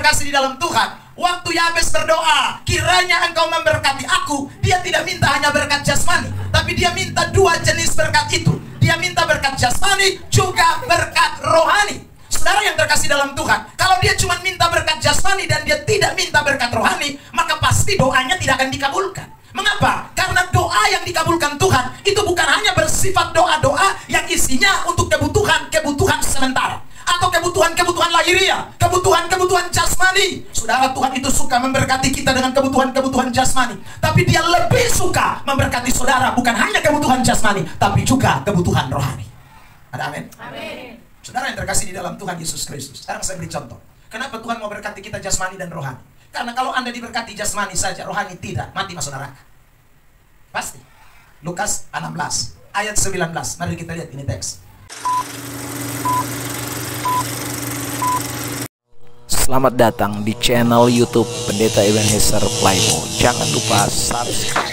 terkasih di dalam Tuhan, waktu Yabes berdoa, kiranya engkau memberkati aku, dia tidak minta hanya berkat jasmani, tapi dia minta dua jenis berkat itu. Dia minta berkat jasmani juga berkat rohani. Saudara yang terkasih dalam Tuhan, kalau dia cuma minta berkat jasmani dan dia tidak minta berkat rohani, maka pasti doanya tidak akan dikabulkan. Mengapa? Karena doa yang dikabulkan Tuhan itu bukan hanya bersifat doa-doa yang isinya untuk kebutuhan sementara, atau kebutuhan lahiriah, kebutuhan jasmani. Saudara, Tuhan itu suka memberkati kita dengan kebutuhan jasmani, tapi dia lebih suka memberkati saudara bukan hanya kebutuhan jasmani, tapi juga kebutuhan rohani. Ada amin? Amin. Saudara yang terkasih di dalam Tuhan Yesus Kristus, sekarang saya beri contoh. Kenapa Tuhan mau berkati kita jasmani dan rohani? Karena kalau Anda diberkati jasmani saja, rohani tidak, mati masuk neraka. Pasti. Lukas 16 ayat 19. Mari kita lihat ini teks. Selamat datang di channel YouTube Pendeta Ebenezer Playmo. Jangan lupa subscribe.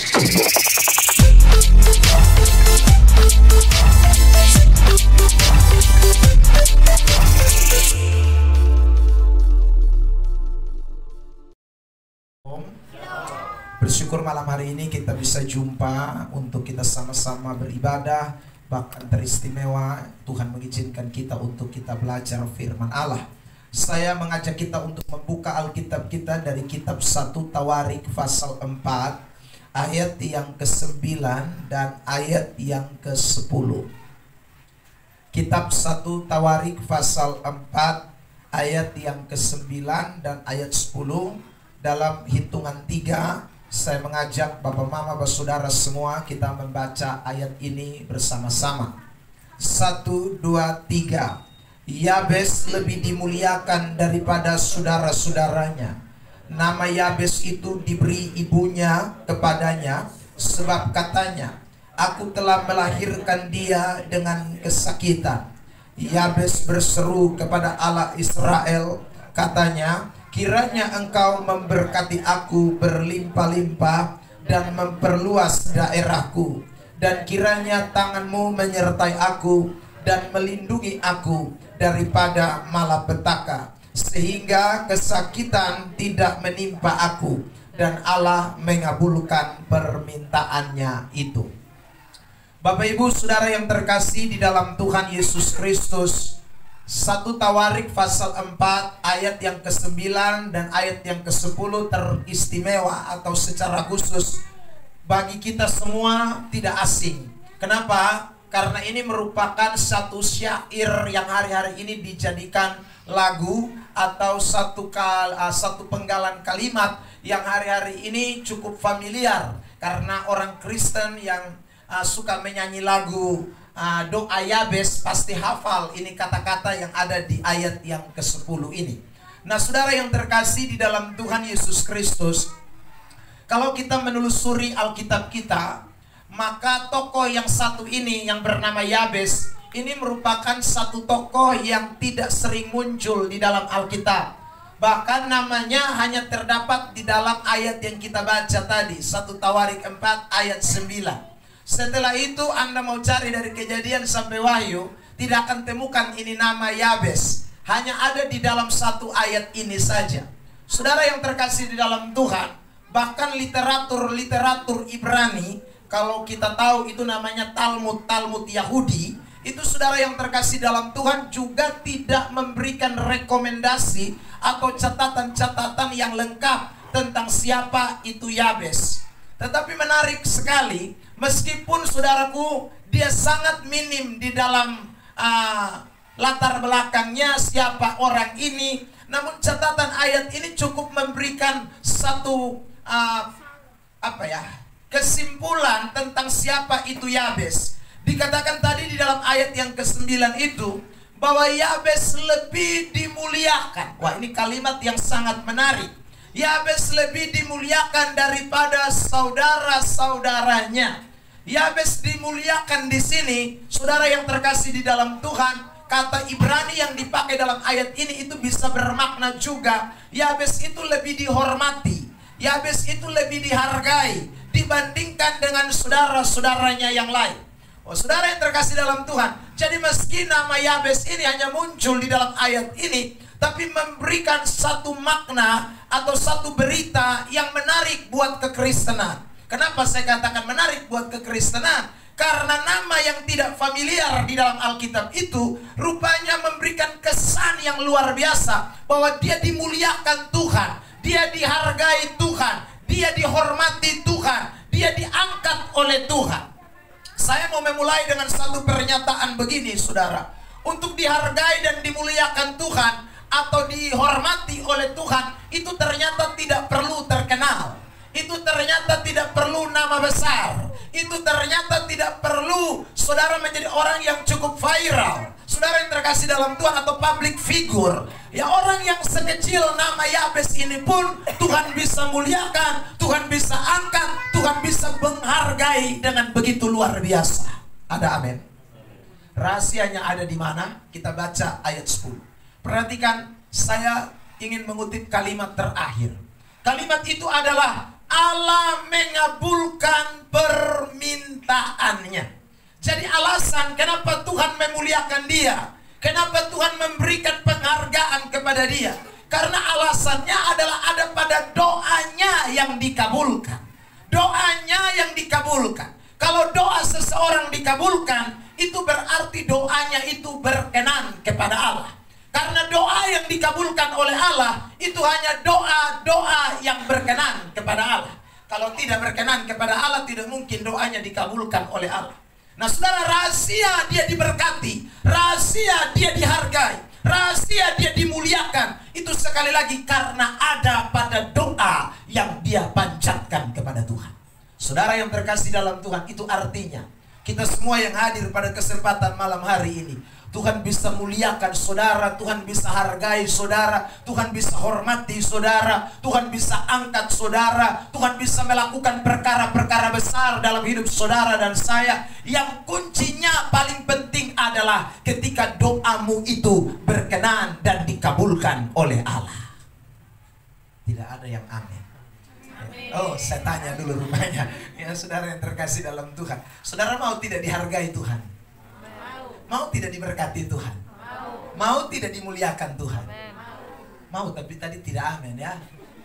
Bersyukur malam hari ini kita bisa jumpa untuk kita sama-sama beribadah. Bahkan teristimewa Tuhan mengizinkan kita untuk kita belajar firman Allah. Saya mengajak kita untuk membuka Alkitab kita dari kitab 1 Tawarik pasal 4 ayat yang ke-9 dan ayat yang ke-10. Kitab 1 Tawarik pasal 4 ayat yang ke-9 dan ayat 10. Dalam hitungan 3 saya mengajak Bapak Mama, Bapak Saudara semua kita membaca ayat ini bersama-sama. 1, 2, 3. Yabes lebih dimuliakan daripada saudara-saudaranya. Nama Yabes itu diberi ibunya kepadanya, sebab katanya, aku telah melahirkan dia dengan kesakitan. Yabes berseru kepada Allah Israel, katanya, kiranya engkau memberkati aku berlimpah-limpah dan memperluas daerahku, dan kiranya tanganmu menyertai aku dan melindungi aku daripada malapetaka, sehingga kesakitan tidak menimpa aku. Dan Allah mengabulkan permintaannya itu. Bapak Ibu Saudara yang terkasih di dalam Tuhan Yesus Kristus, 1 Tawarik pasal 4 ayat yang ke-9 dan ayat yang ke-10 teristimewa atau secara khusus bagi kita semua tidak asing. Kenapa? Karena ini merupakan satu syair yang hari-hari ini dijadikan lagu atau satu penggalan kalimat yang hari-hari ini cukup familiar. Karena orang Kristen yang suka menyanyi lagu doa Yabes pasti hafal ini kata-kata yang ada di ayat yang ke-10 ini. Nah, saudara yang terkasih di dalam Tuhan Yesus Kristus, kalau kita menelusuri Alkitab kita, maka tokoh yang satu ini yang bernama Yabes ini merupakan satu tokoh yang tidak sering muncul di dalam Alkitab. Bahkan namanya hanya terdapat di dalam ayat yang kita baca tadi, 1 Tawarik 4 ayat 9. Setelah itu Anda mau cari dari Kejadian sampai Wahyu, tidak akan temukan ini nama Yabes. Hanya ada di dalam satu ayat ini saja. Saudara yang terkasih di dalam Tuhan, bahkan literatur Ibrani, kalau kita tahu itu namanya Talmud Yahudi, itu saudara yang terkasih dalam Tuhan juga tidak memberikan rekomendasi atau catatan-catatan yang lengkap tentang siapa itu Yabes. Tetapi menarik sekali, meskipun saudaraku dia sangat minim di dalam latar belakangnya siapa orang ini, namun catatan ayat ini cukup memberikan satu kesimpulan tentang siapa itu Yabes. Dikatakan tadi di dalam ayat yang ke-9 itu bahwa Yabes lebih dimuliakan. Wah, ini kalimat yang sangat menarik. Yabes lebih dimuliakan daripada saudara-saudaranya. Yabes dimuliakan di sini, saudara yang terkasih di dalam Tuhan. Kata Ibrani yang dipakai dalam ayat ini itu bisa bermakna juga Yabes itu lebih dihormati, Yabes itu lebih dihargai dibandingkan dengan saudara-saudaranya yang lain. Oh, saudara yang terkasih dalam Tuhan, jadi meski nama Yabes ini hanya muncul di dalam ayat ini, tapi memberikan satu makna atau satu berita yang menarik buat kekristenan. Kenapa saya katakan menarik buat kekristenan? Karena nama yang tidak familiar di dalam Alkitab itu rupanya memberikan kesan yang luar biasa, bahwa dia dimuliakan Tuhan, dia dihargai Tuhan, dia dihormati Tuhan, dia diangkat oleh Tuhan. Saya mau memulai dengan satu pernyataan begini, saudara. Untuk dihargai dan dimuliakan Tuhan atau dihormati oleh Tuhan, itu ternyata tidak perlu terkenal. Itu ternyata tidak perlu nama besar. Itu ternyata tidak perlu saudara menjadi orang yang cukup viral, saudara yang terkasih dalam Tuhan, atau public figure. Ya, orang yang sekecil nama Yabes ini pun Tuhan bisa muliakan, Tuhan bisa angkat, Tuhan bisa menghargai dengan begitu luar biasa. Ada amin. Rahasianya ada di mana? Kita baca ayat 10. Perhatikan, saya ingin mengutip kalimat terakhir. Kalimat itu adalah Allah mengabulkan permintaannya. Jadi alasan kenapa Tuhan memuliakan dia, kenapa Tuhan memberikan penghargaan kepada dia, karena alasannya adalah ada pada doanya yang dikabulkan. Doanya yang dikabulkan. Kalau doa seseorang dikabulkan, itu berarti doanya itu berkenan kepada Allah. Karena doa yang dikabulkan oleh Allah itu hanya doa-doa yang berkenan kepada Allah. Kalau tidak berkenan kepada Allah, tidak mungkin doanya dikabulkan oleh Allah. Nah, saudara, rahasia dia diberkati, rahasia dia dihargai, rahasia dia dimuliakan, itu sekali lagi karena ada pada doa yang dia panjatkan kepada Tuhan. Saudara yang terkasih dalam Tuhan, itu artinya kita semua yang hadir pada kesempatan malam hari ini, Tuhan bisa muliakan saudara, Tuhan bisa hargai saudara, Tuhan bisa hormati saudara, Tuhan bisa angkat saudara, Tuhan bisa melakukan perkara-perkara besar dalam hidup saudara dan saya. Yang kuncinya paling penting adalah ketika doamu itu berkenan dan dikabulkan oleh Allah. Tidak ada yang amin. Oh, saya tanya dulu rupanya. Ya, saudara yang terkasih dalam Tuhan, saudara mau tidak dihargai Tuhan? Mau tidak diberkati Tuhan? Mau tidak dimuliakan Tuhan? Mau, tapi tadi tidak amin ya.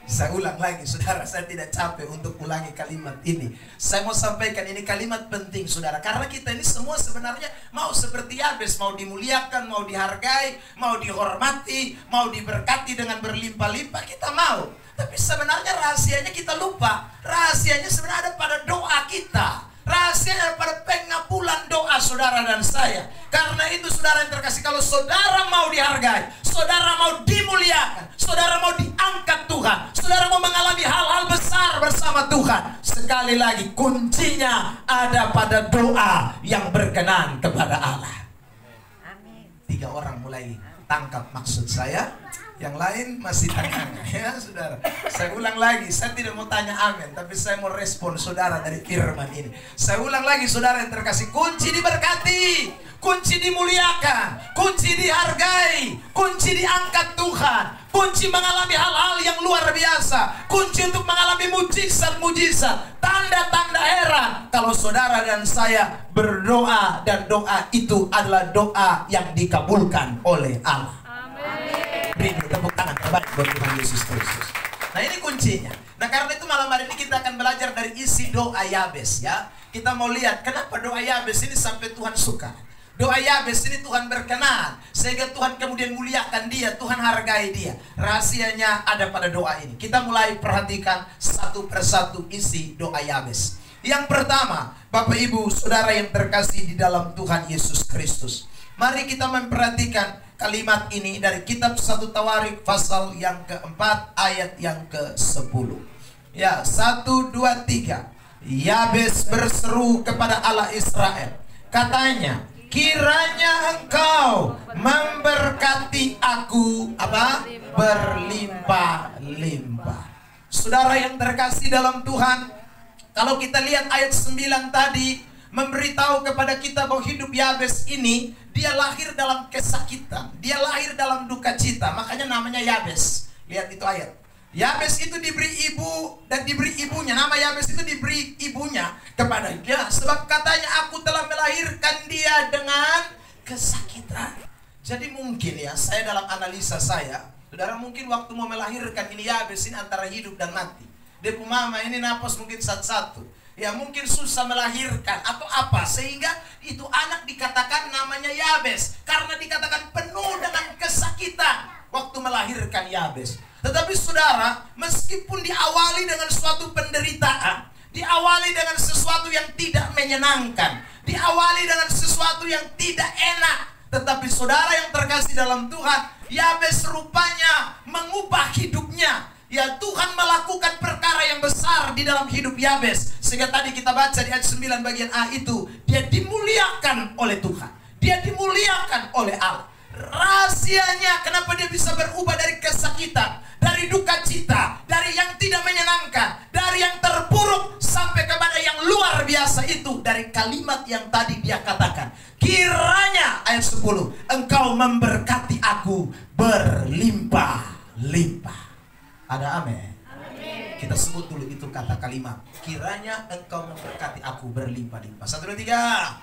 Saya ulang lagi, saudara, saya tidak capek untuk ulangi kalimat ini. Saya mau sampaikan ini kalimat penting, saudara, karena kita ini semua sebenarnya mau seperti Yabes, mau dimuliakan, mau dihargai, mau dihormati, mau diberkati dengan berlimpah-limpah, kita mau. Tapi sebenarnya rahasianya kita lupa. Rahasianya sebenarnya ada pada doa kita. Rahasianya pada pengabulan doa saudara dan saya. Karena itu saudara yang terkasih, kalau saudara mau dihargai, saudara mau dimuliakan, saudara mau diangkat Tuhan, saudara mau mengalami hal-hal besar bersama Tuhan, sekali lagi kuncinya ada pada doa yang berkenan kepada Allah. Amin. 3 orang mulai tangkap maksud saya. Yang lain masih tanya, ya saudara. Saya ulang lagi, saya tidak mau tanya amin, tapi saya mau respon saudara dari firman ini. Saya ulang lagi, saudara yang terkasih, kunci diberkati, kunci dimuliakan, kunci dihargai, kunci diangkat Tuhan, kunci mengalami hal-hal yang luar biasa, kunci untuk mengalami mujizat-mujizat, tanda-tanda heran, kalau saudara dan saya berdoa, dan doa itu adalah doa yang dikabulkan oleh Allah. Beri tepuk tangan terbaik buat Tuhan Yesus Kristus. Nah, ini kuncinya. Nah, karena itu malam hari ini kita akan belajar dari isi doa Yabes ya. Kita mau lihat kenapa doa Yabes ini sampai Tuhan suka. Doa Yabes ini Tuhan berkenan, sehingga Tuhan kemudian muliakan dia, Tuhan hargai dia. Rahasianya ada pada doa ini. Kita mulai perhatikan satu persatu isi doa Yabes. Yang pertama, Bapak Ibu Saudara yang terkasih di dalam Tuhan Yesus Kristus, mari kita memperhatikan kalimat ini dari kitab 1 Tawarik pasal yang keempat ayat yang ke-10. Ya, 1, 2, 3. Yabes berseru kepada Allah Israel. Katanya, kiranya engkau memberkati aku apa? Berlimpah-limpah. Saudara yang terkasih dalam Tuhan, kalau kita lihat ayat 9 tadi memberitahu kepada kita bahwa hidup Yabes ini, dia lahir dalam kesakitan, dia lahir dalam duka cita, makanya namanya Yabes. Lihat itu ayat. Yabes itu diberi ibu dan diberi ibunya. Nama Yabes itu diberi ibunya kepada dia, sebab katanya aku telah melahirkan dia dengan kesakitan. Jadi mungkin ya, saya dalam analisa saya, saudara mungkin waktu mau melahirkan ini Yabes ini antara hidup dan mati. Dia mama ini napas mungkin satu-satu. Ya mungkin susah melahirkan atau apa, sehingga itu anak dikatakan namanya Yabes, karena dikatakan penuh dengan kesakitan waktu melahirkan Yabes. Tetapi saudara, meskipun diawali dengan suatu penderitaan, diawali dengan sesuatu yang tidak menyenangkan, diawali dengan sesuatu yang tidak enak, tetapi saudara yang terkasih dalam Tuhan, Yabes rupanya mengubah hidupnya. Ya, Tuhan melakukan perkara yang besar di dalam hidup Yabes. Sehingga tadi kita baca di ayat 9 bagian A itu, dia dimuliakan oleh Tuhan, dia dimuliakan oleh Allah. Rahasianya kenapa dia bisa berubah dari kesakitan, dari duka cita, dari yang tidak menyenangkan, dari yang terpuruk sampai kepada yang luar biasa itu, dari kalimat yang tadi dia katakan, kiranya ayat 10, engkau memberkati aku berlimpah-limpah. Ada amin? Amin. Kita sebut dulu itu kata kalimat, kiranya engkau memberkati aku berlimpah-limpah. 1, 2, 3.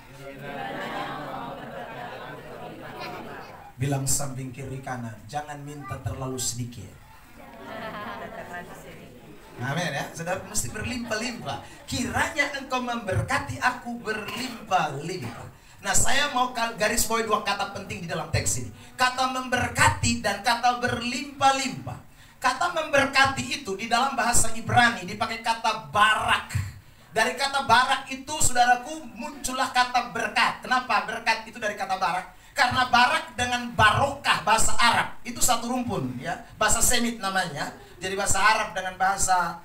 Bilang samping kiri kanan, jangan minta terlalu sedikit. Amin ya, saudara mesti berlimpah-limpah. Kiranya engkau memberkati aku berlimpah-limpah. Nah, saya mau garis bawahi 2 kata penting di dalam teks ini. Kata memberkati dan kata berlimpah-limpah. Kata memberkati itu di dalam bahasa Ibrani dipakai kata barak. Dari kata barak itu, saudaraku, muncullah kata berkat. Kenapa berkat itu dari kata barak? Karena barak dengan barokah bahasa Arab itu satu rumpun ya. Bahasa Semit namanya. Jadi bahasa Arab dengan bahasa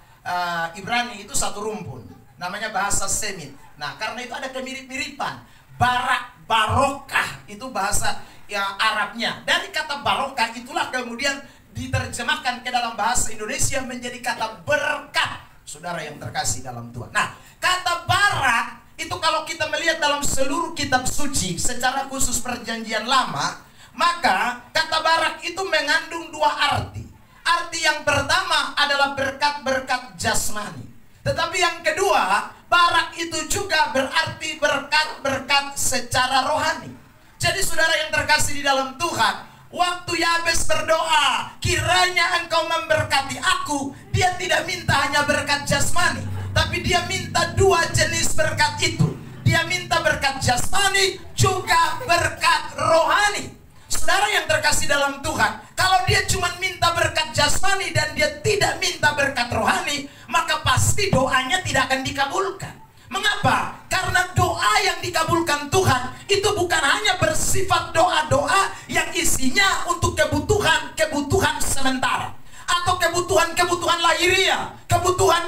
Ibrani itu satu rumpun. Namanya bahasa Semit. Nah, karena itu ada kemirip-miripan. Barak, barokah itu bahasa ya Arabnya. Dari kata barokah itulah kemudian diterjemahkan ke dalam bahasa Indonesia menjadi kata berkat. Saudara yang terkasih dalam Tuhan. Nah, kata barak itu kalau kita melihat dalam seluruh kitab suci secara khusus perjanjian lama, maka kata barak itu mengandung 2 arti. Arti yang pertama adalah berkat-berkat jasmani. Tetapi yang kedua, barak itu juga berarti berkat-berkat secara rohani. Jadi saudara yang terkasih di dalam Tuhan, waktu Yabes berdoa, kiranya engkau memberkati aku, dia tidak minta hanya berkat jasmani, tapi dia minta 2 jenis berkat itu. Dia minta berkat jasmani juga berkat rohani. Saudara yang terkasih dalam Tuhan, kalau dia cuma minta berkat jasmani dan dia tidak minta berkat rohani, maka pasti doanya tidak akan dikabulkan. Mengapa? Karena doa yang dikabulkan Tuhan itu bukan hanya bersifat doa-doa yang isinya untuk kebutuhan sementara, atau kebutuhan lahiriah, kebutuhan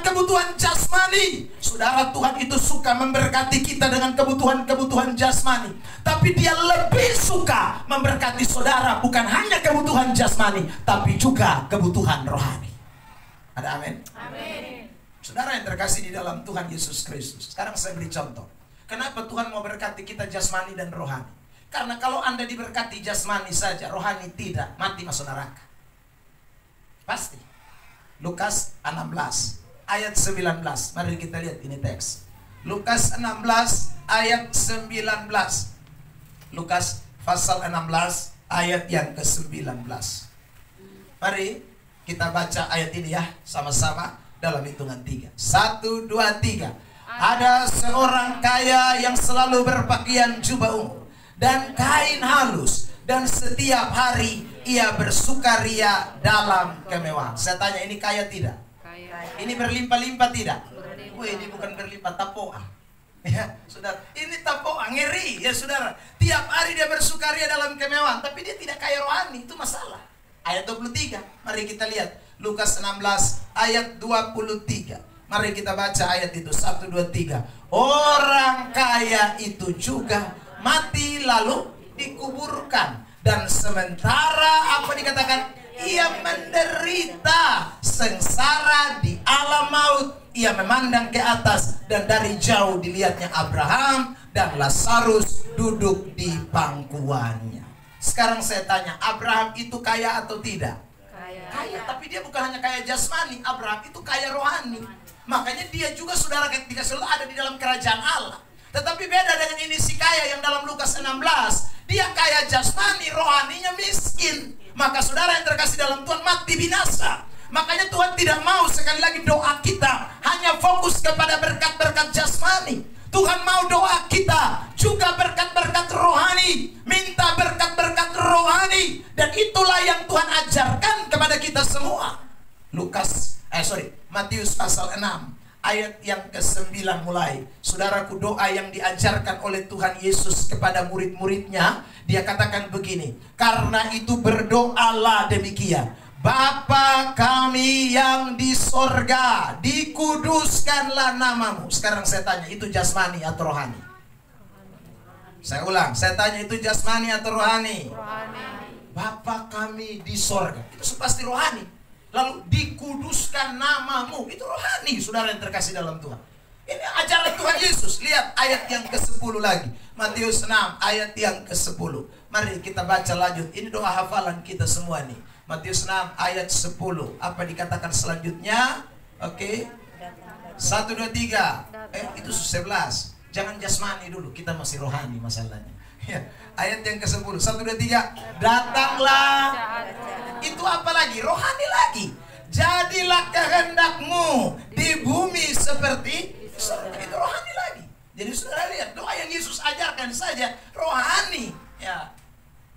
jasmani. Saudara, Tuhan itu suka memberkati kita dengan kebutuhan jasmani, tapi dia lebih suka memberkati saudara bukan hanya kebutuhan jasmani, tapi juga kebutuhan rohani. Ada amin? Amin. Saudara yang terkasih di dalam Tuhan Yesus Kristus, sekarang saya beri contoh. Kenapa Tuhan mau berkati kita jasmani dan rohani? Karena kalau Anda diberkati jasmani saja, rohani tidak, mati masuk neraka. Pasti. Lukas 16 ayat 19. Mari kita lihat ini teks. Lukas 16 ayat 19. Lukas pasal 16 ayat yang ke-19. Mari kita baca ayat ini ya, sama-sama dalam hitungan 3. 1, 2, 3. Ada seorang kaya yang selalu berpakaian jubah ungu dan kain halus, dan setiap hari ia bersukaria dalam kemewahan. Saya tanya, ini kaya tidak? Kaya. Ini berlimpah-limpah tidak? Wih, ini bukan berlimpah, tapoa. Ya, saudara, ini tapoa, ngeri ya saudara. Tiap hari dia bersukaria dalam kemewahan, tapi dia tidak kaya rohani, itu masalah. Ayat 23, mari kita lihat Lukas 16 ayat 23. Mari kita baca ayat itu, 1, 2, 3. Orang kaya itu juga mati lalu dikuburkan, dan sementara apa dikatakan, ia menderita sengsara di alam maut, ia memandang ke atas, dan dari jauh dilihatnya Abraham dan Lazarus duduk di pangkuannya. Sekarang saya tanya, Abraham itu kaya atau tidak? Kaya, tapi dia bukan hanya kaya jasmani. Abraham itu kaya rohani. Makanya dia juga saudara ketika selalu ada di dalam kerajaan Allah. Tetapi beda dengan ini si kaya yang dalam Lukas 16. Dia kaya jasmani, rohaninya miskin. Maka saudara yang terkasih dalam Tuhan, mati binasa. Makanya Tuhan tidak mau sekali lagi doa kita hanya fokus kepada berkat-berkat jasmani. Tuhan mau doa kita juga berkat-berkat rohani. Minta berkat-berkat rohani. Dan itulah yang Tuhan ajarkan kepada kita semua. Matius pasal 6 ayat yang ke-9 mulai. Saudaraku, doa yang diajarkan oleh Tuhan Yesus kepada murid-muridnya, dia katakan begini, karena itu berdoalah demikian: Bapa kami yang di sorga, dikuduskanlah namamu. Sekarang saya tanya, itu jasmani atau rohani? Saya ulang, saya tanya, itu jasmani atau rohani? Rohani. Bapa kami di sorga, itu pasti rohani. Lalu dikuduskan namamu, itu rohani, saudara yang terkasih dalam Tuhan. Ini ajaran Tuhan Yesus. Lihat ayat yang ke-10 lagi, Matius 6 ayat yang ke-10. Mari kita baca lanjut. Ini doa hafalan kita semua nih. Matius 6 ayat 10. Apa dikatakan selanjutnya? Oke. 1, 2, 3. Itu 11. Jangan jasmani dulu, kita masih rohani masalahnya. Ya. Ayat yang ke-10. 1, 2, 3. Datanglah. Itu apa lagi? Rohani lagi. Jadilah kehendakmu di bumi seperti itu, rohani lagi. Jadi saudara lihat, doa yang Yesus ajarkan saja rohani, ya.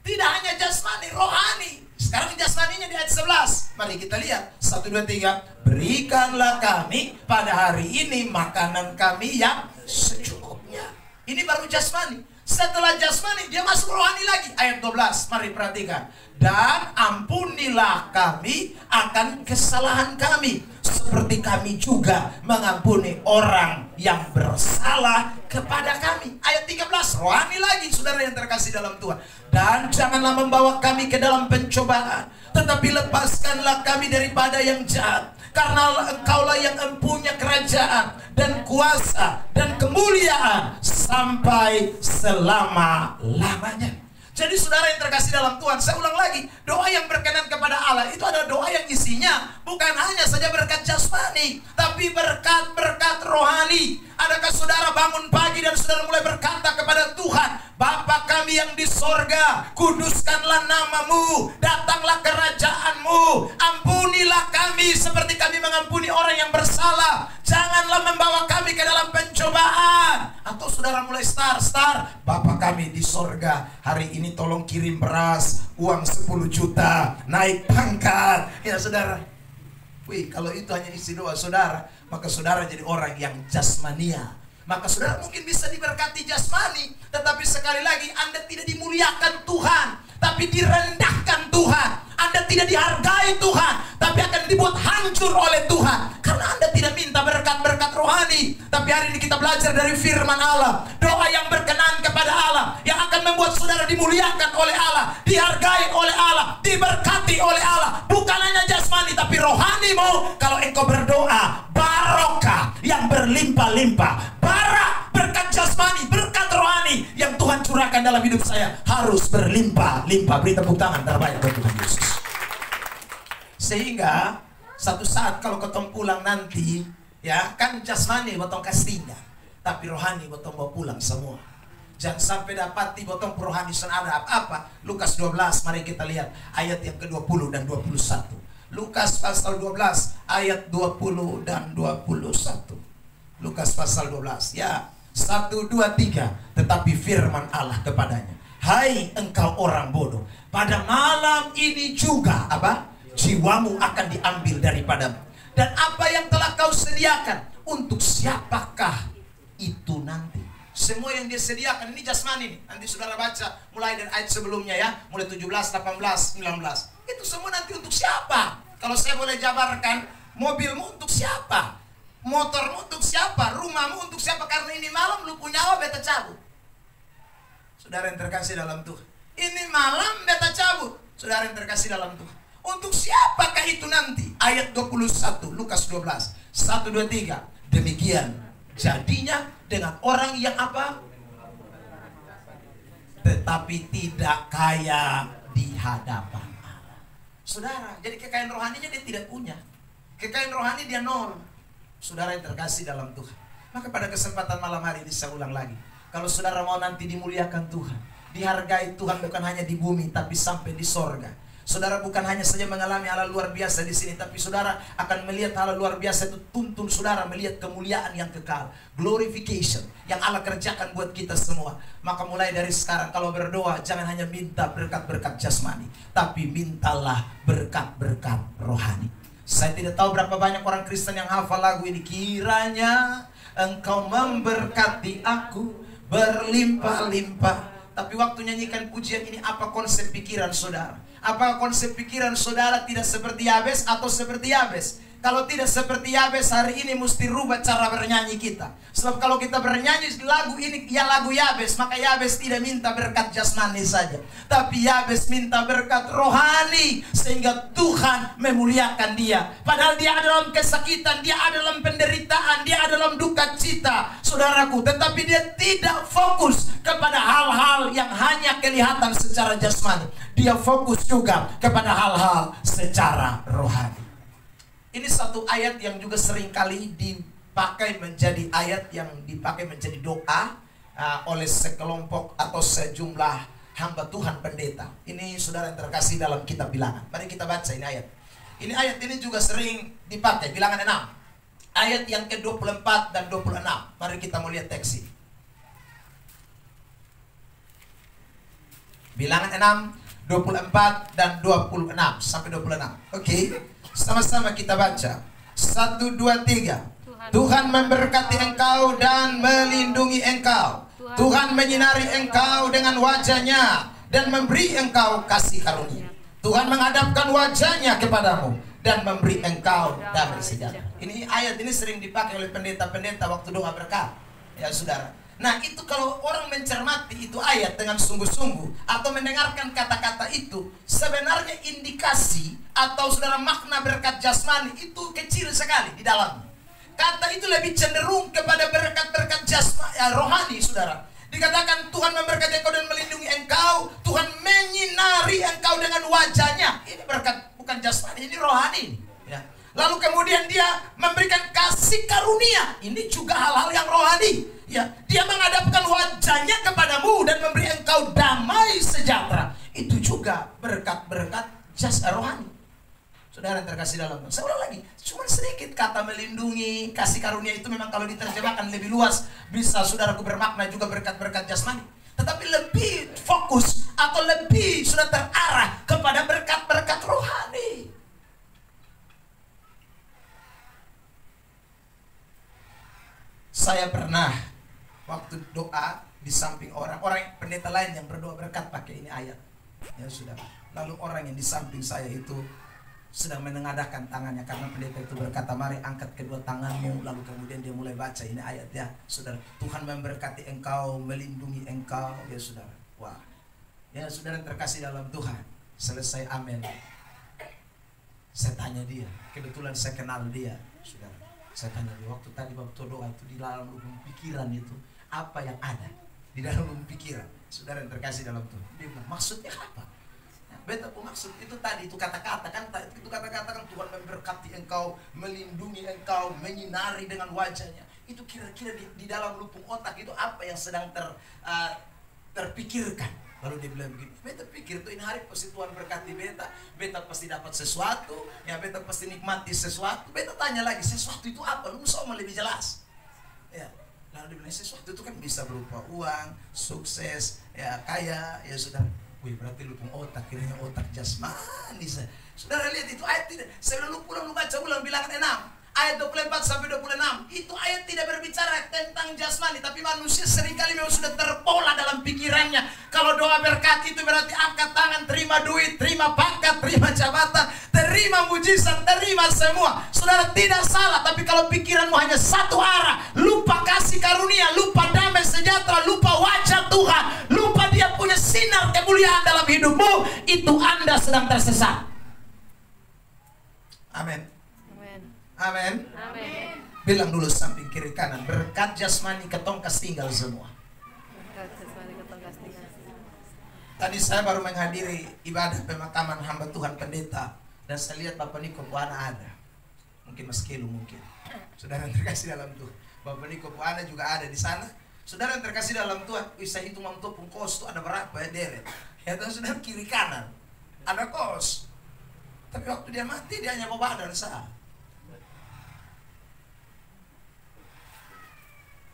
Tidak hanya jasmani, rohani. Sekarang jasmaninya di ayat 11. Mari kita lihat. 1, 2, 3. Berikanlah kami pada hari ini makanan kami yang secukupnya. Ini baru jasmani. Setelah jasmani dia masuk rohani lagi. Ayat 12. Mari perhatikan. Dan ampunilah kami akan kesalahan kami, seperti kami juga mengampuni orang yang bersalah kepada kami. Ayat 13. Rohani lagi, saudara yang terkasih dalam Tuhan. Dan janganlah membawa kami ke dalam pencobaan, tetapi lepaskanlah kami daripada yang jahat. Karena Engkaulah yang empunya kerajaan dan kuasa dan kemuliaan sampai selama-lamanya. Jadi saudara yang terkasih dalam Tuhan, saya ulang lagi, doa yang berkenan kepada Allah itu adalah doa yang isinya bukan hanya saja berkat jasmani, tapi berkat-berkat rohani. Adakah saudara bangun pagi dan saudara mulai berkata kepada Tuhan, Bapa kami yang di sorga, kuduskanlah namamu, datanglah kerajaanmu, ampunilah kami seperti kami mengampuni orang yang bersalah, janganlah membawa kami ke dalam pencobaan. Atau saudara mulai start, Bapa kami di sorga, hari ini tolong kirim beras, uang 10 juta, naik pangkat. Ya saudara, wih, kalau itu hanya isi doa saudara, maka saudara jadi orang yang jasmania. Maka saudara mungkin bisa diberkati jasmani, tetapi sekali lagi Anda tidak dimuliakan Tuhan, tapi direndahkan Tuhan. Anda tidak dihargai Tuhan, tapi akan dibuat hancur oleh Tuhan, karena Anda tidak minta berkat-berkat rohani. Tapi hari ini kita belajar dari firman Allah, doa yang berkenan kepada Allah, yang akan membuat saudara dimuliakan oleh Allah, dihargai oleh Allah, diberkati oleh Allah. Bukan hanya jasmani, tapi rohanimu. Kalau engkau berdoa, barokah yang berlimpah-limpah, berkat jasmani, berkat rohani yang Tuhan curahkan dalam hidup saya harus berlimpah-limpah. Beri tepuk tangan terbaik buat Tuhan Yesus. Sehingga satu saat kalau ketong pulang nanti, ya kan jasmani botong kastinga, tapi rohani botong bawa pulang semua. Jangan sampai dapati botong rohani senada apa-apa. Lukas 12, mari kita lihat ayat yang ke-20 dan 21. Lukas pasal 12 ayat 20 dan 21. Lukas pasal 12, ya. 1, 2, 3. Tetapi firman Allah kepadanya, hai engkau orang bodoh, pada malam ini juga apa? Jiwamu akan diambil daripadamu. Dan apa yang telah kau sediakan, untuk siapakah itu nanti? Semua yang dia sediakan, ini jasmani nih. Nanti saudara baca mulai dari ayat sebelumnya ya, mulai 17, 18, 19. Itu semua nanti untuk siapa? Kalau saya boleh jabarkan, mobilmu untuk siapa? Motormu untuk siapa? Rumahmu untuk siapa? Karena ini malam lu punya apa beta cabut. Saudara yang terkasih dalam Tuhan, ini malam beta cabut. Saudara yang terkasih dalam Tuhan, untuk siapakah itu nanti? Ayat 21 Lukas 12 1, 2, 3. Demikian jadinya dengan orang yang apa? Tetapi tidak kaya di hadapan Allah. Saudara, jadi kekayaan rohaninya dia tidak punya. Kekayaan rohani dia nol. Saudara yang terkasih dalam Tuhan, maka pada kesempatan malam hari ini saya ulang lagi, kalau saudara mau nanti dimuliakan Tuhan, dihargai Tuhan bukan hanya di bumi tapi sampai di sorga. Saudara bukan hanya saja mengalami hal luar biasa di sini, tapi saudara akan melihat hal luar biasa itu tuntun saudara melihat kemuliaan yang kekal, glorification yang Allah kerjakan buat kita semua. Maka mulai dari sekarang kalau berdoa jangan hanya minta berkat-berkat jasmani, tapi mintalah berkat-berkat rohani. Saya tidak tahu berapa banyak orang Kristen yang hafal lagu ini. Kiranya Engkau memberkati aku berlimpah-limpah. Tapi waktu nyanyikan pujian ini, apa konsep pikiran saudara? Apa konsep pikiran saudara tidak seperti Yabes atau seperti Yabes? Kalau tidak seperti Yabes, hari ini mesti rubah cara bernyanyi kita. Sebab kalau kita bernyanyi lagu ini, ya lagu Yabes, maka Yabes tidak minta berkat jasmani saja, tapi Yabes minta berkat rohani, sehingga Tuhan memuliakan dia. Padahal dia ada dalam kesakitan, dia ada dalam penderitaan, dia ada dalam duka cita, saudaraku. Tetapi dia tidak fokus kepada hal-hal yang hanya kelihatan secara jasmani. Dia fokus juga kepada hal-hal secara rohani. Ini satu ayat yang juga seringkali dipakai menjadi ayat yang dipakai menjadi doa oleh sekelompok atau sejumlah hamba Tuhan pendeta. Ini saudara yang terkasih dalam kitab Bilangan. Mari kita baca ini ayat. Ini ayat ini juga sering dipakai, Bilangan 6. Ayat yang ke-24 dan 26. Mari kita mau lihat teks ini. Bilangan 6, 24 dan 26 sampai 26. Oke. Sama-sama kita baca. 1, 2, 3. Tuhan memberkati engkau dan melindungi engkau. Tuhan menyinari engkau dengan wajahnya dan memberi engkau kasih karunia. Tuhan menghadapkan wajahnya kepadamu dan memberi engkau damai sejahtera. Ini ayat ini sering dipakai oleh pendeta-pendeta waktu doa berkat. Ya saudara. Nah itu kalau orang mencermati itu ayat dengan sungguh-sungguh atau mendengarkan kata-kata itu, sebenarnya indikasi atau saudara makna berkat jasmani itu kecil sekali di dalamnya. Kata itu lebih cenderung kepada berkat-berkat jasmani, rohani saudara. Dikatakan Tuhan memberkati engkau dan melindungi engkau, Tuhan menyinari engkau dengan wajahnya. Ini berkat bukan jasmani, ini rohani. Ya. Lalu kemudian dia memberikan kasih karunia. Ini juga hal-hal yang rohani. Ya, dia menghadapkan wajahnya kepadamu dan memberi engkau damai sejahtera. Itu juga berkat-berkat rohani. Saudara yang terkasih dalam Tuhan. Saya ulang lagi, cuma sedikit kata melindungi, kasih karunia itu memang kalau diterjemahkan lebih luas, bisa saudaraku bermakna juga berkat-berkat jasmani. Tetapi lebih fokus atau lebih sudah terarah kepada berkat-berkat rohani. Saya pernah waktu doa di samping orang pendeta lain yang berdoa berkat pakai ini ayat. Ya sudah. Lalu orang yang di samping saya itu sedang menengadahkan tangannya karena pendeta itu berkata, mari angkat kedua tanganmu. Lalu kemudian dia mulai baca ini ayat ya, saudara. Tuhan memberkati engkau, melindungi engkau, ya saudara. Wah, ya saudara yang terkasih dalam Tuhan. Selesai amin, saya tanya dia, kebetulan saya kenal dia, saudara. Saya tanya dia waktu tadi waktu doa itu di dalam lubung pikiran itu apa yang ada di dalam lubung pikiran, saudara yang terkasih dalam Tuhan. Dia bilang, maksudnya apa? Beta pun maksud itu tadi itu kata-kata kan, itu kata-kata kan Tuhan memberkati engkau, melindungi engkau, menyinari dengan wajahnya. Itu kira-kira di dalam lubung otak itu apa yang sedang terpikirkan. Lalu dia bilang begini, beta pikir tuh ini hari pasti Tuhan berkati beta, beta pasti dapat sesuatu, ya beta pasti nikmati sesuatu. Beta tanya lagi, sesuatu itu apa? Lu mau lebih jelas. Ya. Lalu dia bilang, sesuatu itu kan bisa berupa uang, sukses, ya kaya, ya sudah. Wih, berarti lubung otak, kiranya otak jasmani. Saudara lihat itu ayat tidak. Saya lu pulang lu baca ulang Bilangan 6 ayat 24 sampai 26. Itu ayat tidak berbicara tentang jasmani, tapi manusia seringkali memang sudah terpola dalam pikirannya. Kalau doa berkat itu berarti angkat tangan, terima duit, terima pangkat, terima jabatan, terima mujizat, terima semua. Saudara tidak salah, tapi kalau pikiranmu hanya satu arah, lupa kasih karunia, lupa damai sejahtera, lupa wajah Tuhan, lupa dia punya sinar kemuliaan dalam hidupmu, itu Anda sedang tersesat. Amin. Amin. Amin. Bilang dulu samping kiri kanan, berkat jasmani ketongkas tinggal semua. Tadi saya baru menghadiri ibadah pemakaman hamba Tuhan pendeta, dan saya lihat Bapak Niko Puana ada. Mungkin Mas Kelu mungkin. Saudara yang terkasih dalam Tuhan. Bapak Niko Puana juga ada di sana. Saudara yang terkasih dalam Tuhan, bisa hitung untuk kos itu ada berapa ya deret? Ya Tuhan, saudara kiri kanan ada kos. Tapi waktu dia mati dia hanya bawa badan sah.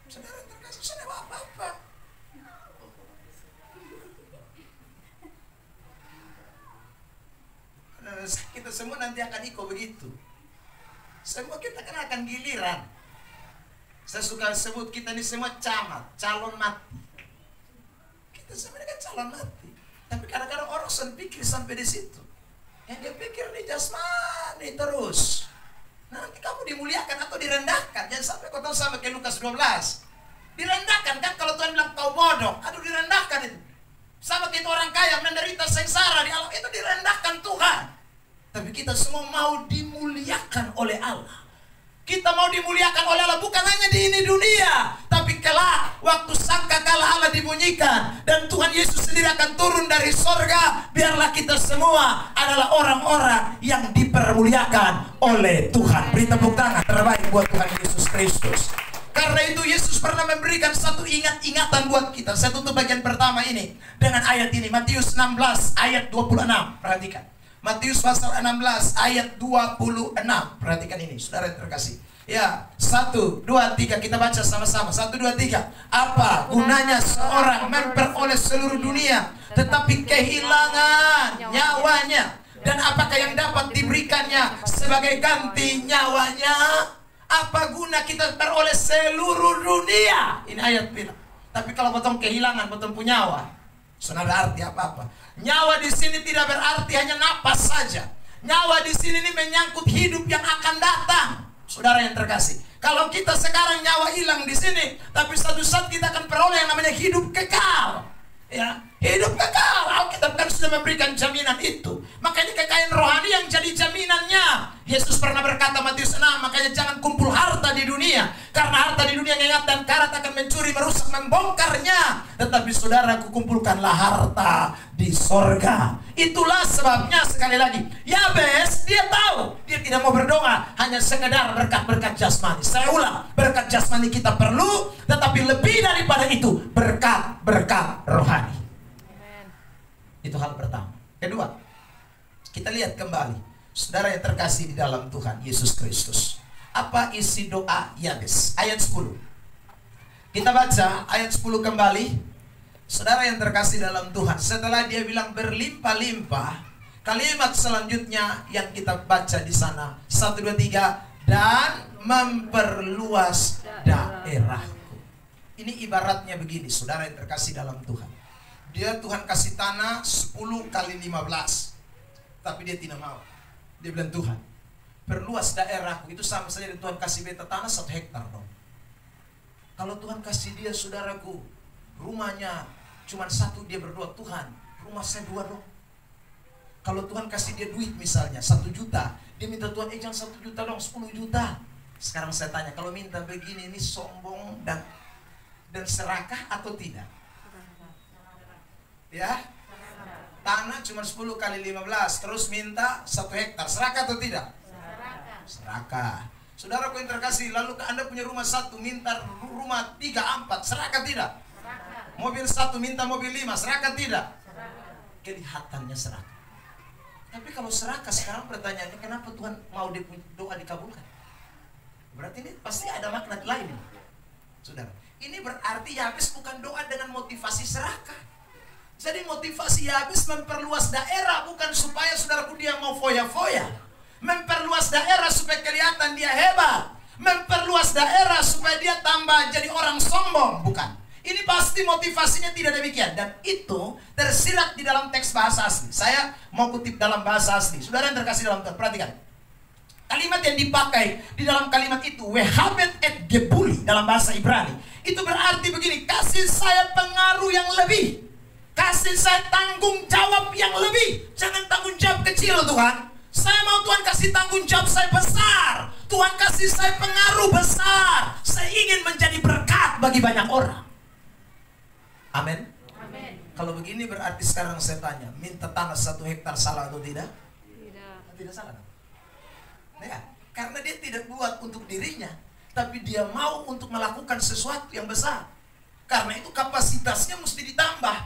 Saudara yang terkasih, saudara apa-apa. Kita semua nanti akan ikut begitu. Semua kita kan akan giliran. Saya suka sebut kita ini semua camat, calon mati. Kita semua ini kan calon mati. Tapi kadang-kadang orang pikir sampai di situ. Yang dia pikir ini jasmani terus. Nanti kamu dimuliakan atau direndahkan. Jangan sampai kau tahu sama kayak Lukas 12. Direndahkan kan kalau Tuhan bilang kau bodoh. Aduh direndahkan itu. Sama kayak orang kaya menderita sengsara di alam. Itu direndahkan Tuhan. Tapi kita semua mau dimuliakan oleh Allah. Kita mau dimuliakan oleh Allah bukan hanya di ini dunia, tapi kelak waktu sangkakala Allah dibunyikan dan Tuhan Yesus sendiri akan turun dari sorga. Biarlah kita semua adalah orang-orang yang dipermuliakan oleh Tuhan. Beri tepuk tangan terbaik buat Tuhan Yesus Kristus. Karena itu Yesus pernah memberikan satu ingatan buat kita. Saya tutup bagian pertama ini dengan ayat ini, Matius 16 ayat 26. Perhatikan. Matius pasal 16 ayat 26. Perhatikan ini, saudara yang terkasih. Ya, 1, 2, 3 kita baca sama-sama. 1, 2, 3. Apa gunanya seorang memperoleh seluruh dunia tetapi kehilangan nyawanya? Dan apakah yang dapat diberikannya sebagai ganti nyawanya? Apa guna kita peroleh seluruh dunia? Ini ayat bilang. Tapi kalau potong kehilangan, potong punya nyawa, saudara arti apa-apa. Nyawa di sini tidak berarti hanya napas saja. Nyawa di sini ini menyangkut hidup yang akan datang. Saudara yang terkasih, kalau kita sekarang nyawa hilang di sini, tapi suatu saat kita akan peroleh yang namanya hidup kekal. Ya, hidup kekal. Alkitab kan sudah memberikan jaminan itu. Makanya kekayaan rohani yang jadi jaminannya. Yesus pernah berkata Matius 6, makanya jangan kumpul harta di dunia, karena harta di dunia ngengat dan karat akan mencuri, merusak, membongkarnya. Tetapi saudaraku, kumpulkanlah harta di sorga. Itulah sebabnya sekali lagi Yabes dia tahu dia tidak mau berdoa hanya sekedar berkat-berkat jasmani. Saya ulang, berkat jasmani kita perlu, tetapi lebih daripada itu berkat-berkat rohani. Amen. Itu hal pertama. Kedua, kita lihat kembali saudara yang terkasih di dalam Tuhan Yesus Kristus. Apa isi doa Yabes? Ayat 10. Kita baca ayat 10 kembali. Saudara yang terkasih dalam Tuhan, setelah dia bilang berlimpah-limpah, kalimat selanjutnya yang kita baca di sana 1, 2, 3, dan memperluas daerahku. Ini ibaratnya begini, saudara yang terkasih dalam Tuhan. Dia Tuhan kasih tanah 10 kali 15, tapi dia tidak mau. Dia bilang, Tuhan, perluas daerahku. Itu sama saja dengan Tuhan kasih beta tanah 1 hektar dong. Kalau Tuhan kasih dia, saudaraku, rumahnya cuma 1, dia berdoa, Tuhan, rumah saya 2 dong. Kalau Tuhan kasih dia duit misalnya 1 juta, dia minta Tuhan, jangan 1 juta dong, 10 juta. Sekarang saya tanya, kalau minta begini, ini sombong dan serakah atau tidak? Ya, tanah cuma 10 kali 15, terus minta 1 hektar, serakah atau tidak? Serakah. Saudaraku yang terkasih, lalu Anda punya rumah 1, minta rumah 3, 4, serakah tidak? Mobil 1, minta mobil 5, serakah tidak? Kelihatannya serakah. Tapi kalau serakah, sekarang pertanyaannya, kenapa Tuhan mau doa dikabulkan? Berarti ini pasti ada makna lain. Saudara, ini berarti Yabes bukan doa dengan motivasi serakah. Jadi motivasi Yabes memperluas daerah bukan supaya saudaraku dia mau foya-foya. Memperluas daerah supaya kelihatan dia hebat. Memperluas daerah supaya dia tambah jadi orang sombong. Bukan. Ini pasti motivasinya tidak demikian. Dan itu tersirat di dalam teks bahasa asli. Saya mau kutip dalam bahasa asli. Saudara yang terkasih dalam Tuhan, perhatikan. Kalimat yang dipakai di dalam kalimat itu, Wehabet et Gebuli dalam bahasa Ibrani. Itu berarti begini, kasih saya pengaruh yang lebih. Kasih saya tanggung jawab yang lebih. Jangan tanggung jawab kecil, Tuhan. Saya mau Tuhan kasih tanggung jawab saya besar. Tuhan kasih saya pengaruh besar. Saya ingin menjadi berkat bagi banyak orang. Amin. Amin. Kalau begini berarti sekarang saya tanya, minta tanah 1 hektar salah atau tidak? Tidak. Tidak salah. Ya, karena dia tidak buat untuk dirinya, tapi dia mau untuk melakukan sesuatu yang besar. Karena itu kapasitasnya mesti ditambah.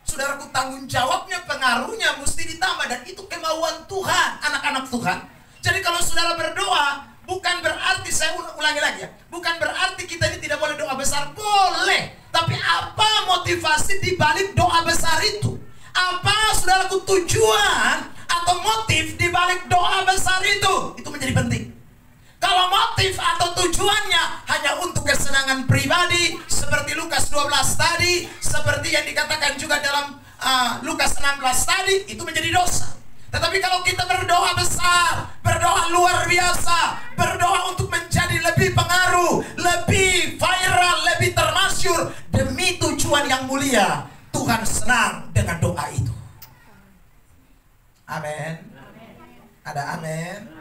Saudaraku, tanggung jawabnya, pengaruhnya mesti ditambah. Dan itu kemauan Tuhan, anak-anak Tuhan. Jadi kalau saudara berdoa, bukan berarti, saya ulangi lagi ya, bukan berarti kita ini tidak boleh doa besar. Boleh. Tapi apa motivasi di balik doa besar itu? Apa, saudaraku, tujuan atau motif di balik doa besar itu? Itu menjadi penting. Kalau motif atau tujuannya hanya untuk kesenangan pribadi, seperti Lukas 12 tadi, seperti yang dikatakan juga dalam Lukas 16 tadi, itu menjadi dosa. Tetapi kalau kita berdoa besar, berdoa luar biasa, berdoa untuk menjadi lebih pengaruh, lebih viral, lebih termasyur, demi tujuan yang mulia, Tuhan senang dengan doa itu. Amin. Ada amin?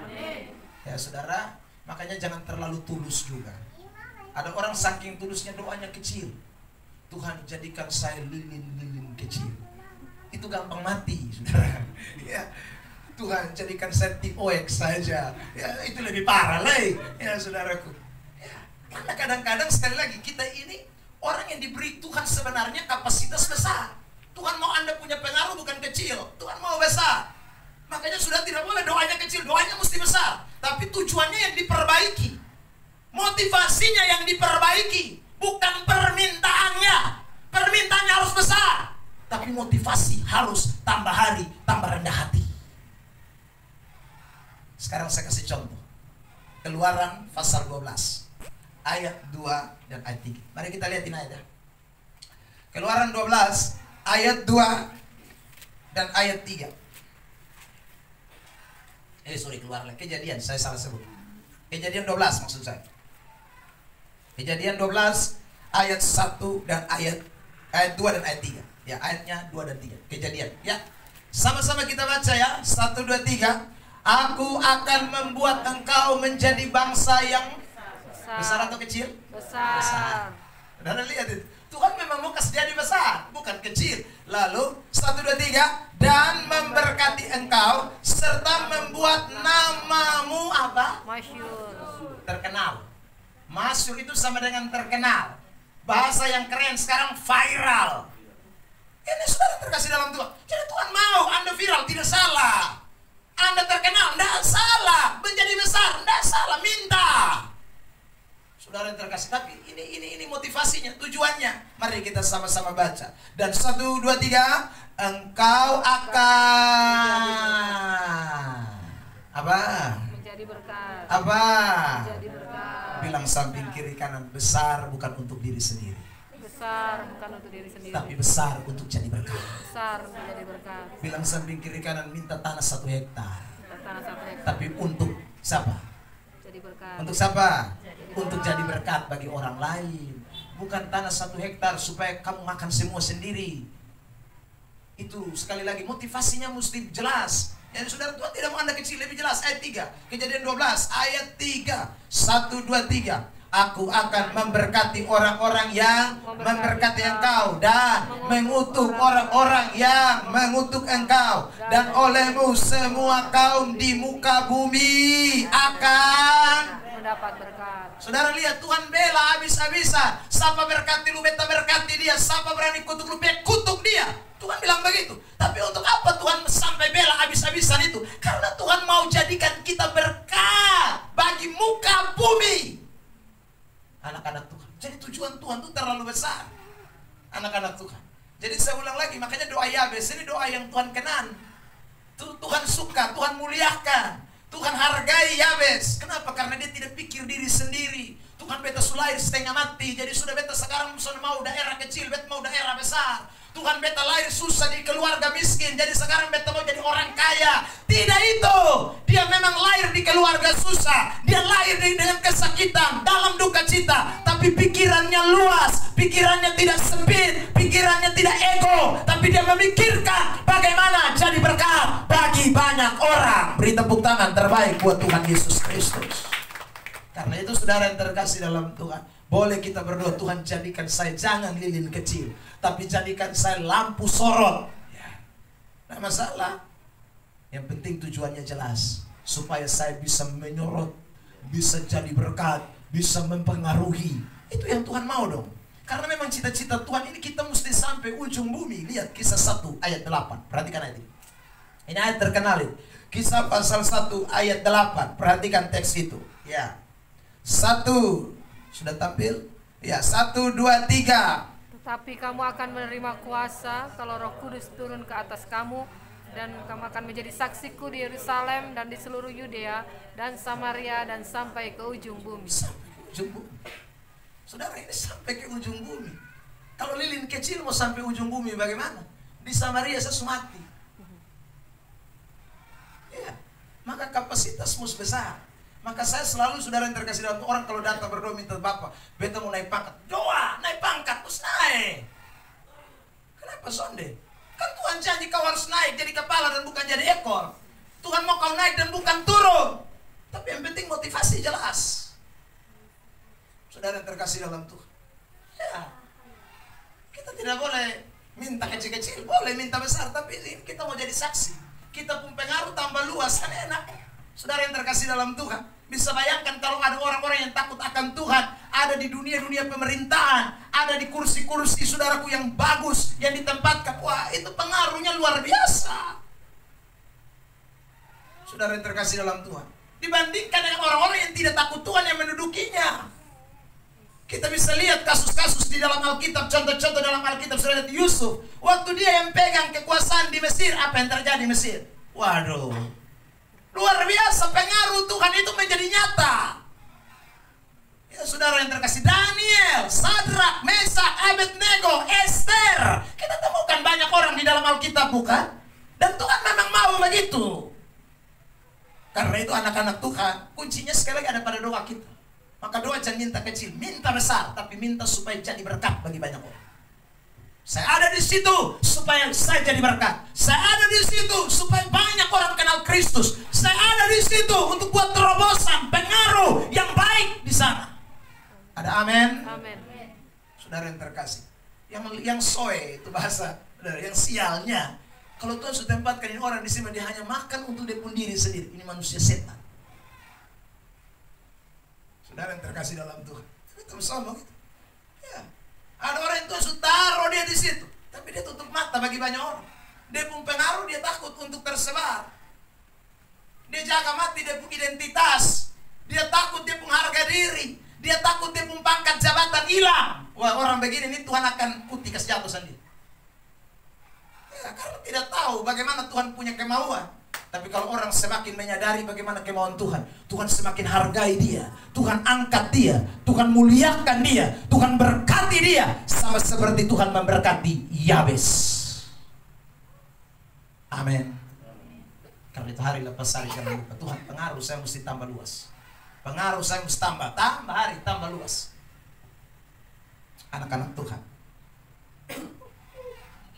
Ya saudara, makanya jangan terlalu tulus juga. Ada orang saking tulusnya doanya kecil. Tuhan jadikan saya lilin-lilin kecil. Itu gampang mati, saudara. Ya, Tuhan jadikan saya TOX saja. Ya, itu lebih parah lagi, ya saudaraku. Ya, karena kadang-kadang sekali lagi kita ini orang yang diberi Tuhan sebenarnya kapasitas besar. Tuhan mau Anda punya pengaruh bukan kecil. Tuhan mau besar. Makanya sudah tidak boleh doanya kecil, doanya mesti besar. Tapi tujuannya yang diperbaiki, motivasinya yang diperbaiki, bukan permintaannya. Permintaannya harus besar, tapi motivasi harus tambah hari, tambah rendah hati. Sekarang saya kasih contoh. Keluaran pasal 12 ayat 2 dan ayat 3. Mari kita lihatin ayatnya. Keluaran 12 ayat 2 dan ayat 3. Keluaran, Kejadian, saya salah sebut. Kejadian 12 maksud saya. Kejadian 12 ayat 1 dan ayat 2 dan ayat 3. Ya, ayatnya 2 dan 3. Kejadian. Ya. Sama-sama kita baca ya. 1 2 3. Aku akan membuat engkau menjadi bangsa yang besar atau kecil? Besar. Saudara lihat itu. Tuhan memang mau kasih jadi besar, bukan kecil. Lalu 1 2 3, dan memberkati engkau serta membuat namamu apa? Masyhur. Terkenal. Masyhur itu sama dengan terkenal. Bahasa yang keren sekarang viral. Ini saudara terkasih dalam Tuhan. Jadi Tuhan mau Anda viral, tidak salah. Anda terkenal, tidak salah. Menjadi besar, tidak salah. Minta. Saudara yang terkasih, tapi ini motivasinya, tujuannya. Mari kita sama-sama baca. Dan 1 2 3, engkau akan apa? Menjadi berkat. Apa? Menjadi berkat. Bilang samping kiri kanan, besar bukan untuk diri sendiri. Besar bukan untuk diri sendiri. Tapi besar untuk jadi berkat. Besar untuk jadi berkat. Bilang samping kiri kanan, minta tanah 1 hektar. Tanah 1 hektar. Tapi untuk siapa? Jadi berkat. Untuk siapa? Untuk jadi berkat bagi orang lain. Bukan tanah 1 hektar supaya kamu makan semua sendiri. Itu sekali lagi motivasinya mesti jelas. Dan saudara, Tuhan tidak mau Anda kecil, lebih jelas. Ayat 3, Kejadian 12 ayat 3. 1 2 3. Aku akan memberkati orang-orang yang memberkati engkau, dan mengutuk orang-orang yang mengutuk engkau, dan olehmu semua kaum di muka bumi akan mendapat berkat. Saudara lihat, Tuhan bela habis-habisan. Siapa berkati lu, beta berkati dia. Siapa berani kutuk lu, beta kutuk dia. Tuhan bilang begitu. Tapi untuk apa Tuhan sampai bela habis-habisan itu? Karena Tuhan mau jadikan kita berkat bagi muka bumi. Anak-anak Tuhan. Jadi tujuan Tuhan itu terlalu besar. Anak-anak Tuhan. Jadi saya ulang lagi, makanya doa Yabes ini doa yang Tuhan kenan. Tuhan suka, Tuhan muliakan, Tuhan hargai Yabes. Kenapa? Karena dia tidak pikir diri sendiri. Tuhan beta lahir setengah mati, jadi sudah beta sekarang mau daerah kecil, beta mau daerah besar. Tuhan beta lahir susah di keluarga miskin, jadi sekarang beta mau jadi orang kaya. Tidak itu. Dia memang lahir di keluarga susah. Dia lahir dengan kesakitan, dalam duka cita. Tapi pikirannya luas, pikirannya tidak sempit, pikirannya tidak ego. Tapi dia memikirkan bagaimana jadi berkat bagi banyak orang. Beri tepuk tangan terbaik buat Tuhan Yesus Kristus. Karena itu saudara yang terkasih dalam Tuhan, boleh kita berdoa, Tuhan jadikan saya jangan lilin kecil, tapi jadikan saya lampu sorot. Ya, tidak masalah. Yang penting tujuannya jelas, supaya saya bisa menyorot, bisa jadi berkat, bisa mempengaruhi. Itu yang Tuhan mau dong. Karena memang cita-cita Tuhan ini kita mesti sampai ujung bumi. Lihat Kisah 1 ayat 8. Perhatikan ayat ini. Ini ayat terkenal ini. Kisah pasal 1 ayat 8. Perhatikan teks itu. Ya. 1. Sudah tampil? Ya, 1, 2, 3. Tetapi kamu akan menerima kuasa kalau Roh Kudus turun ke atas kamu, dan kamu akan menjadi saksiku di Yerusalem dan di seluruh Yudea dan Samaria dan sampai ke ujung bumi. Sampai ke ujung bumi. Saudara, ini sampai ke ujung bumi. Kalau lilin kecil mau sampai ujung bumi bagaimana? Di Samaria saya mati. Ya, maka kapasitasmu besar. Maka saya selalu, saudara yang terkasih dalam orang kalau datang berdoa minta Bapak, beta mau naik pangkat. Doa, naik pangkat, terus naik. Kenapa sonde? Kan Tuhan janji kau harus naik jadi kepala dan bukan jadi ekor. Tuhan mau kau naik dan bukan turun. Tapi yang penting motivasi jelas. Saudara yang terkasih dalam Tuhan. Ya, kita tidak boleh minta kecil-kecil, boleh minta besar, tapi ini kita mau jadi saksi. Kita pun pengaruh tambah luas, kan enak. Saudara yang terkasih dalam Tuhan, bisa bayangkan kalau ada orang-orang yang takut akan Tuhan, ada di dunia-dunia pemerintahan, ada di kursi-kursi saudaraku yang bagus, yang ditempatkan. Wah, itu pengaruhnya luar biasa. Saudara yang terkasih dalam Tuhan, dibandingkan dengan orang-orang yang tidak takut Tuhan yang mendudukinya. Kita bisa lihat kasus-kasus di dalam Alkitab, contoh-contoh dalam Alkitab. Saudara lihat Yusuf, waktu dia yang pegang kekuasaan di Mesir, apa yang terjadi di Mesir? Waduh, luar biasa pengaruh Tuhan itu menjadi nyata. Ya saudara yang terkasih, Daniel, Sadrak, Mesak, Abednego, Esther. Kita temukan banyak orang di dalam Alkitab, bukan? Dan Tuhan memang mau begitu. Karena itu anak-anak Tuhan, kuncinya sekali lagi ada pada doa kita. Maka doa jangan minta kecil, minta besar, tapi minta supaya jadi berkat bagi banyak orang. Saya ada di situ supaya saya jadi berkat. Saya ada di situ supaya banyak orang kenal Kristus. Saya ada di situ untuk buat terobosan, pengaruh yang baik di sana. Ada amin? Amin. Saudara yang terkasih, yang soe itu bahasa, yang sialnya. Kalau Tuhan sudah tempatkan ini orang di sini, dia hanya makan untuk dia pun diri sendiri. Ini manusia setan. Saudara yang terkasih dalam Tuhan, itu sama gitu. Ya. Ada orang yang Tuhan sudah taruh dia di situ, tapi dia tutup mata bagi banyak orang. Dia pun pengaruh, dia takut untuk tersebar. Dia jaga mati, dia pun identitas. Dia takut, dia pun harga diri. Dia takut, dia pun pangkat jabatan hilang. Wah, orang begini ini Tuhan akan kutikas jatuh sendiri. Ya, karena tidak tahu bagaimana Tuhan punya kemauan. Tapi kalau orang semakin menyadari bagaimana kemauan Tuhan, Tuhan semakin hargai dia, Tuhan angkat dia, Tuhan muliakan dia, Tuhan berkati dia, sama seperti Tuhan memberkati Yabes. Amin. Karena itu hari lepas hari jangan lupa, Tuhan pengaruh saya mesti tambah luas. Pengaruh saya mesti tambah hari tambah luas. Anak-anak Tuhan,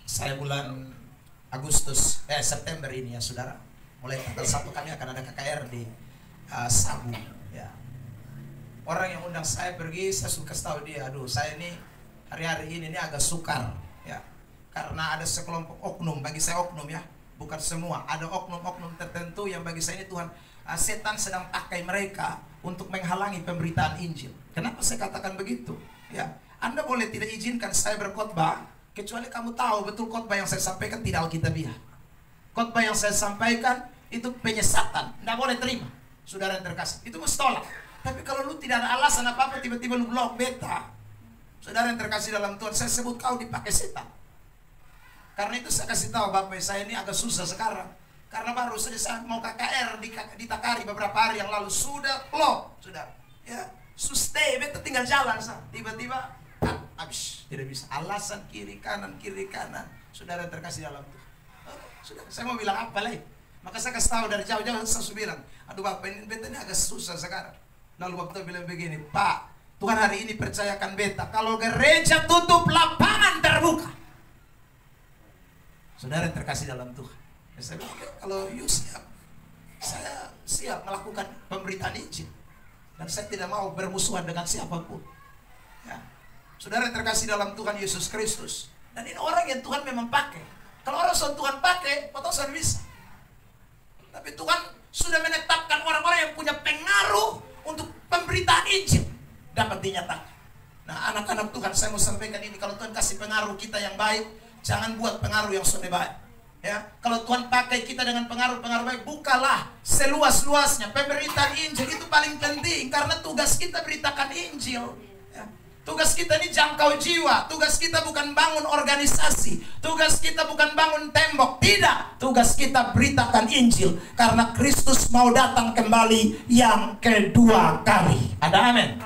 saya bulan September ini ya saudara, mulai tanggal 1 kami akan ada KKR di Sabu ya. Orang yang undang saya pergi, saya suka tahu dia, aduh saya ini hari-hari ini agak sukar ya. Karena ada sekelompok oknum, bagi saya oknum ya, bukan semua. Ada oknum-oknum tertentu yang bagi saya ini Tuhan, setan sedang pakai mereka untuk menghalangi pemberitaan Injil. Kenapa saya katakan begitu? Ya, Anda boleh tidak izinkan saya berkhotbah, kecuali kamu tahu betul khotbah yang saya sampaikan tidak alkitabiah. Khotbah yang saya sampaikan itu penyesatan, tidak boleh terima. Saudara yang terkasih, itu mesti tolak. Tapi kalau lu tidak ada alasan apa-apa, tiba-tiba lu blok beta, saudara yang terkasih dalam Tuhan, saya sebut kau dipakai setan. Karena itu saya kasih tahu Bapak, saya ini agak susah sekarang. Karena baru saja saya mau KKR di Takari beberapa hari yang lalu, sudah blok, saudara. Ya, sustai, beta tinggal jalan, tiba-tiba habis, tidak bisa. Alasan kiri kanan, saudara yang terkasih dalam Tuhan. Sudah, saya mau bilang apa lagi? Maka saya kasih tahu dari jauh-jauh, saya bilang, aduh Bapak, ini beta ini agak susah sekarang. Lalu waktu bilang begini, Pak, Tuhan hari ini percayakan beta, kalau gereja tutup, lapangan terbuka. Saudara yang terkasih dalam Tuhan, ya, saya bilang, kalau you siap, saya siap melakukan pemberitaan Injil, dan saya tidak mau bermusuhan dengan siapapun. Ya. Saudara yang terkasih dalam Tuhan Yesus Kristus, dan ini orang yang Tuhan memang pakai. Kalau orang Tuhan pakai, potong bisa. Tapi Tuhan sudah menetapkan orang-orang yang punya pengaruh untuk pemberitaan Injil dapat dinyatakan. Nah, anak-anak Tuhan, saya mau sampaikan ini, kalau Tuhan kasih pengaruh kita yang baik, jangan buat pengaruh yang sudah baik. Ya, kalau Tuhan pakai kita dengan pengaruh-pengaruh baik, bukalah seluas-luasnya. Pemberitaan Injil itu paling penting, karena tugas kita beritakan Injil. Ya. Tugas kita ini jangkau jiwa. Tugas kita bukan bangun organisasi. Tugas kita bukan bangun tembok. Tidak. Tugas kita beritakan Injil, karena Kristus mau datang kembali yang kedua kali. Ada amin?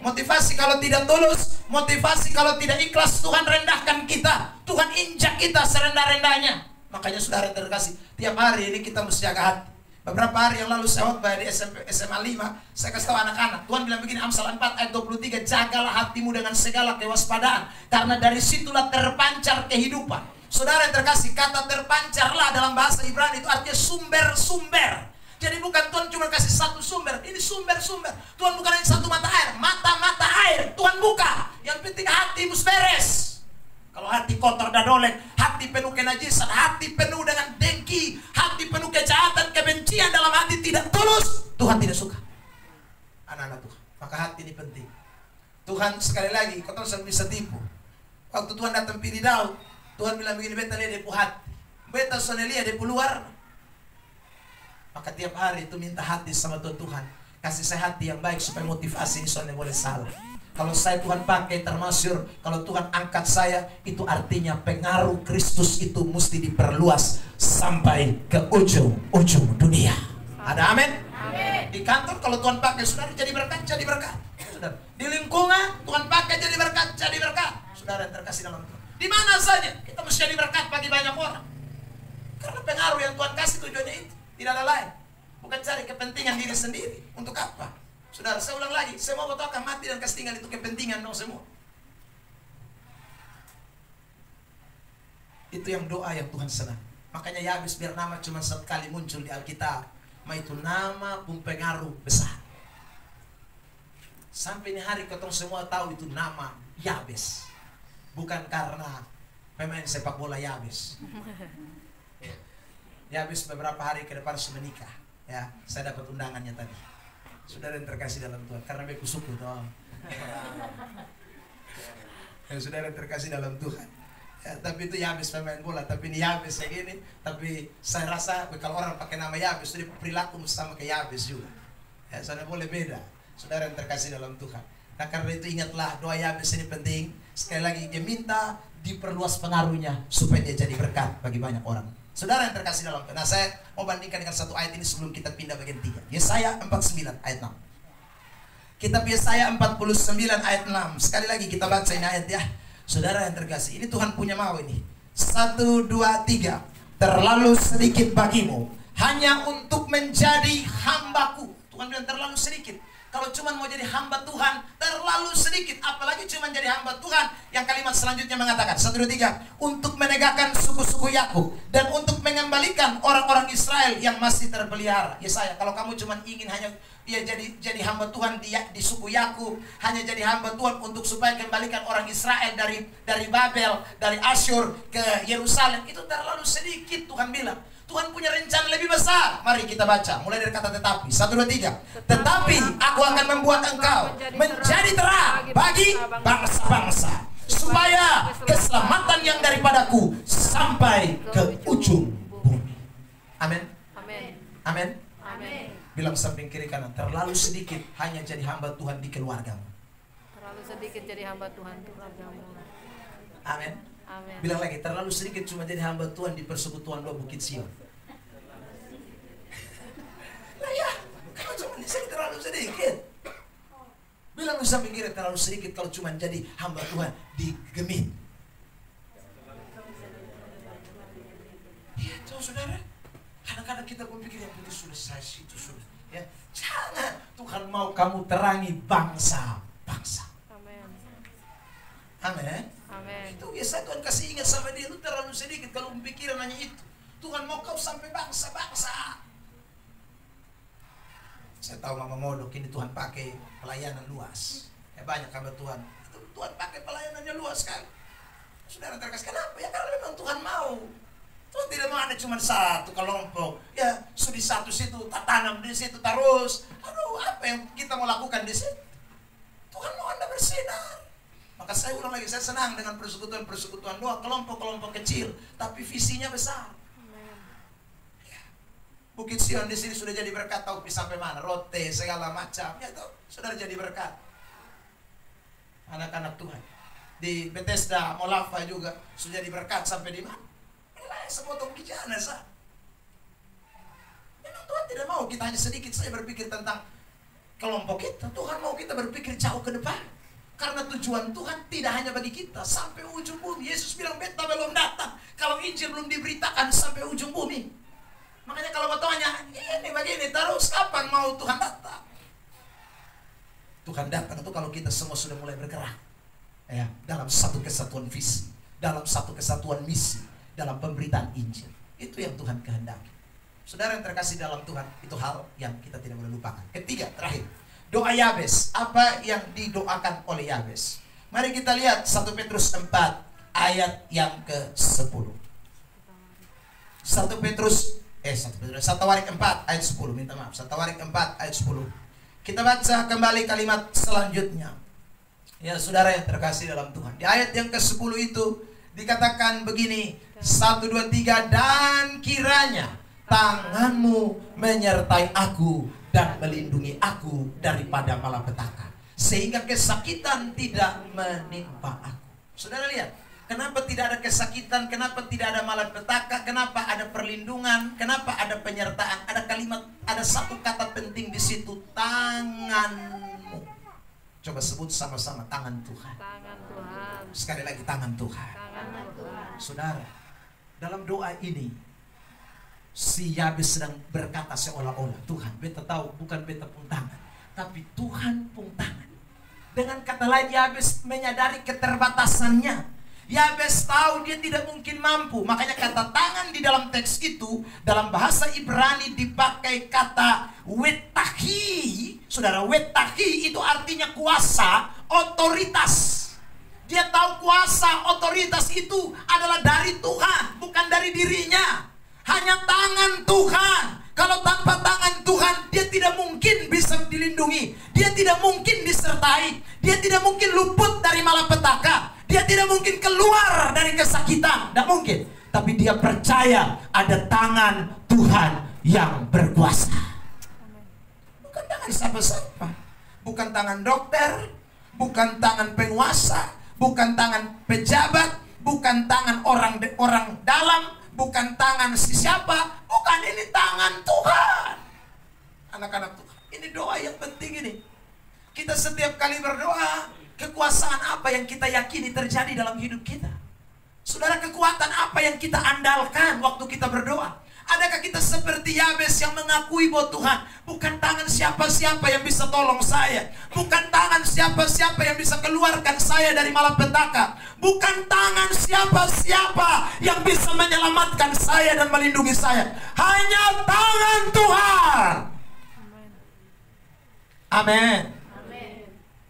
Motivasi kalau tidak tulus, motivasi kalau tidak ikhlas, Tuhan rendahkan kita, Tuhan injak kita serendah-rendahnya. Makanya saudara terkasih, tiap hari ini kita mesti jaga hati. Beberapa hari yang lalu saya khotbah di SMA 5, saya kasih tahu anak-anak, Tuhan bilang begini, Amsal 4 ayat 23, jagalah hatimu dengan segala kewaspadaan, karena dari situlah terpancar kehidupan. Saudara yang terkasih, kata terpancarlah dalam bahasa Ibrani itu artinya sumber-sumber. Jadi bukan Tuhan cuma kasih satu sumber, ini sumber-sumber. Tuhan bukan hanya satu mata air, mata-mata air Tuhan buka. Yang penting hati mus beres. Kalau hati kotor dan dolek, hati penuh kenajisan, hati penuh dengan dengki, hati penuh kejahatan, kebencian dalam hati tidak tulus, Tuhan tidak suka. Anak-anak Tuhan, maka hati ini penting. Tuhan sekali lagi, kau tahu saya bisa tipu. Waktu Tuhan datang pilih Daud, Tuhan bilang begini, beta lihat dia pu hati, beta sonelia dia pu luar. Maka tiap hari itu minta hati sama Tuhan, kasih saya hati yang baik supaya motivasi ini soalnya boleh salah. Kalau saya Tuhan pakai termasyur, kalau Tuhan angkat saya, itu artinya pengaruh Kristus itu mesti diperluas sampai ke ujung dunia. Ada amin? Amin. Di kantor kalau Tuhan pakai saudara jadi berkat, jadi berkat. Saudara, di lingkungan Tuhan pakai jadi berkat, jadi berkat. Saudara yang terkasih dalam Tuhan, di mana saja kita mesti jadi berkat bagi banyak orang. Karena pengaruh yang Tuhan kasih tujuannya itu tidak ada lain, bukan cari kepentingan diri sendiri. Untuk apa? Saudara, saya ulang lagi, semua betul akan mati dan kasih tinggal itu kepentingan dong semua. Itu yang doa yang Tuhan senang. Makanya Yabes biar nama cuma sekali muncul di Alkitab, ma itu nama pun pengaruh besar. Sampai ini hari ketong semua tahu itu nama Yabes, bukan karena pemain sepak bola Yabes. Yabes beberapa hari ke depan sudah menikah. Ya, saya dapat undangannya tadi. Saudara yang terkasih dalam Tuhan, karena beku suku toh. Ya, saudara yang terkasih dalam Tuhan. Ya, tapi itu Yabes pemain bola, tapi ini Yabes yang ini. Tapi saya rasa kalau orang pakai nama Yabes, itu perilaku sama kayak Yabes juga. Ya, sana boleh beda. Saudara yang terkasih dalam Tuhan. Nah, karena itu ingatlah doa Yabes ini penting. Sekali lagi dia minta diperluas pengaruhnya supaya dia jadi berkat bagi banyak orang. Saudara yang terkasih dalam Tuhan. Nah, saya mau bandingkan dengan satu ayat ini sebelum kita pindah bagian 3. Yesaya 49 ayat 6. Kitab Yesaya 49 ayat 6. Sekali lagi kita baca ini ayat ya. Saudara yang terkasih, ini Tuhan punya mau ini. 1, 2, 3. Terlalu sedikit bagimu hanya untuk menjadi hambaku. Tuhan bilang terlalu sedikit. Kalau cuma mau jadi hamba Tuhan, terlalu sedikit. Apalagi cuma jadi hamba Tuhan. Yang kalimat selanjutnya mengatakan 1, 2, 3. Untuk menegakkan suku-suku Yakub dan untuk mengembalikan orang-orang Israel yang masih terpelihara. Yesaya, kalau kamu cuma ingin hanya jadi hamba Tuhan di suku Yakub, hanya jadi hamba Tuhan untuk supaya kembalikan orang Israel dari Babel, dari Asyur ke Yerusalem, itu terlalu sedikit. Tuhan bilang Tuhan punya rencana lebih besar. Mari kita baca mulai dari kata tetapi. 1, 2, 3. Tetapi aku akan membuat engkau menjadi terang bagi bangsa-bangsa, supaya keselamatan yang daripadaku sampai ke ujung bumi. Amin. Amin. Amin. Amin. Bilang samping kiri kanan, terlalu sedikit hanya jadi hamba Tuhan di keluargamu. Terlalu sedikit jadi hamba Tuhan di keluargamu. Amin. Amin. Bilang lagi, terlalu sedikit cuma jadi hamba Tuhan di persekutuan doa Bukit Sion. Nah ya, kalau cuma di sini terlalu sedikit. Bilang di samping kiri, terlalu sedikit kalau cuma jadi hamba Tuhan di Gemit. Iya tuh saudara. Kadang-kadang kita berpikir yang penting sudah saya situ sudah. Ya, jangan. Tuhan mau kamu terangi bangsa-bangsa. Amin. Amin. Amin. Itu biasa Tuhan kasih ingat sama dia, lu terlalu sedikit kalau pikiran hanya itu. Tuhan mau kau sampai bangsa-bangsa. Saya tahu Mama Modok ini Tuhan pakai pelayanan luas. Ya banyak hamba Tuhan. Tuhan pakai pelayanannya luas kan. Saudara terkasih, kenapa? Ya karena memang Tuhan mau. Tuhan tidak mau ada cuma satu kelompok. Ya sudah satu situ, tak tanam di situ terus. Aduh, apa yang kita mau lakukan di situ? Tuhan mau Anda bersinar. Maka saya ulang lagi, saya senang dengan persekutuan-persekutuan doa, kelompok-kelompok kecil, tapi visinya besar. Ya. Bukit Sion di sini sudah jadi berkat, tahu sampai mana, rote segala macam, ya tuh sudah jadi berkat. Anak-anak Tuhan di Bethesda, Molava juga sudah jadi berkat sampai di mana? Sepotong bijana sah. Memang Tuhan tidak mau kita hanya sedikit saja berpikir tentang kelompok kita. Tuhan mau kita berpikir jauh ke depan. Karena tujuan Tuhan tidak hanya bagi kita sampai ujung bumi. Yesus bilang beta belum datang kalau Injil belum diberitakan sampai ujung bumi. Makanya kalau kau tanya ini begini terus, kapan mau Tuhan datang? Tuhan datang itu kalau kita semua sudah mulai bergerak, ya, dalam satu kesatuan visi, dalam satu kesatuan misi, dalam pemberitaan Injil. Itu yang Tuhan kehendaki. Saudara yang terkasih dalam Tuhan, itu hal yang kita tidak boleh lupakan. Ketiga, terakhir, doa Yabes. Apa yang didoakan oleh Yabes? Mari kita lihat 1 Petrus 4 ayat yang ke-10. 1 Tawarik 4 ayat 10. Minta maaf, 1 Tawarik 4 ayat 10. Kita baca kembali kalimat selanjutnya. Ya saudara yang terkasih dalam Tuhan, di ayat yang ke-10 itu dikatakan begini, 1, 2, 3, dan kiranya tanganmu menyertai aku dan melindungi aku daripada malapetaka, sehingga kesakitan tidak menimpa aku. Saudara lihat, kenapa tidak ada kesakitan, kenapa tidak ada malapetaka, kenapa ada perlindungan, kenapa ada penyertaan. Ada kalimat, ada satu kata penting di situ, tanganmu. Coba sebut sama-sama, tangan Tuhan. Tangan Tuhan. Sekali lagi, tangan Tuhan. Tangan Tuhan. Saudara, dalam doa ini si Yabes sedang berkata seolah-olah, Tuhan, beta tahu bukan beta pun tangan, tapi Tuhan pun tangan. Dengan kata lain, Yabes menyadari keterbatasannya. Yabes tahu dia tidak mungkin mampu. Makanya kata tangan di dalam teks itu, dalam bahasa Ibrani dipakai kata wetahi. Saudara, wetahi itu artinya kuasa, otoritas. Dia tahu kuasa, otoritas itu adalah dari Tuhan, bukan dari dirinya. Hanya tangan Tuhan. Kalau tanpa tangan Tuhan, dia tidak mungkin bisa dilindungi. Dia tidak mungkin disertai. Dia tidak mungkin luput dari malapetaka. Dia tidak mungkin keluar dari kesakitan. Tidak mungkin. Tapi dia percaya ada tangan Tuhan yang berkuasa. Bukan tangan siapa-siapa. Bukan tangan dokter. Bukan tangan penguasa. Bukan tangan pejabat. Bukan tangan orang dalam. Bukan tangan siapa, bukan, ini tangan Tuhan. Anak-anak Tuhan, ini doa yang penting ini. Kita setiap kali berdoa, kekuasaan apa yang kita yakini terjadi dalam hidup kita? Saudara, kekuatan apa yang kita andalkan waktu kita berdoa? Adakah kita seperti Yabes yang mengakui bahwa Tuhan, bukan tangan siapa-siapa yang bisa tolong saya, bukan tangan siapa-siapa yang bisa keluarkan saya dari malapetaka, bukan tangan siapa-siapa yang bisa menyelamatkan saya dan melindungi saya, hanya tangan Tuhan. Amin.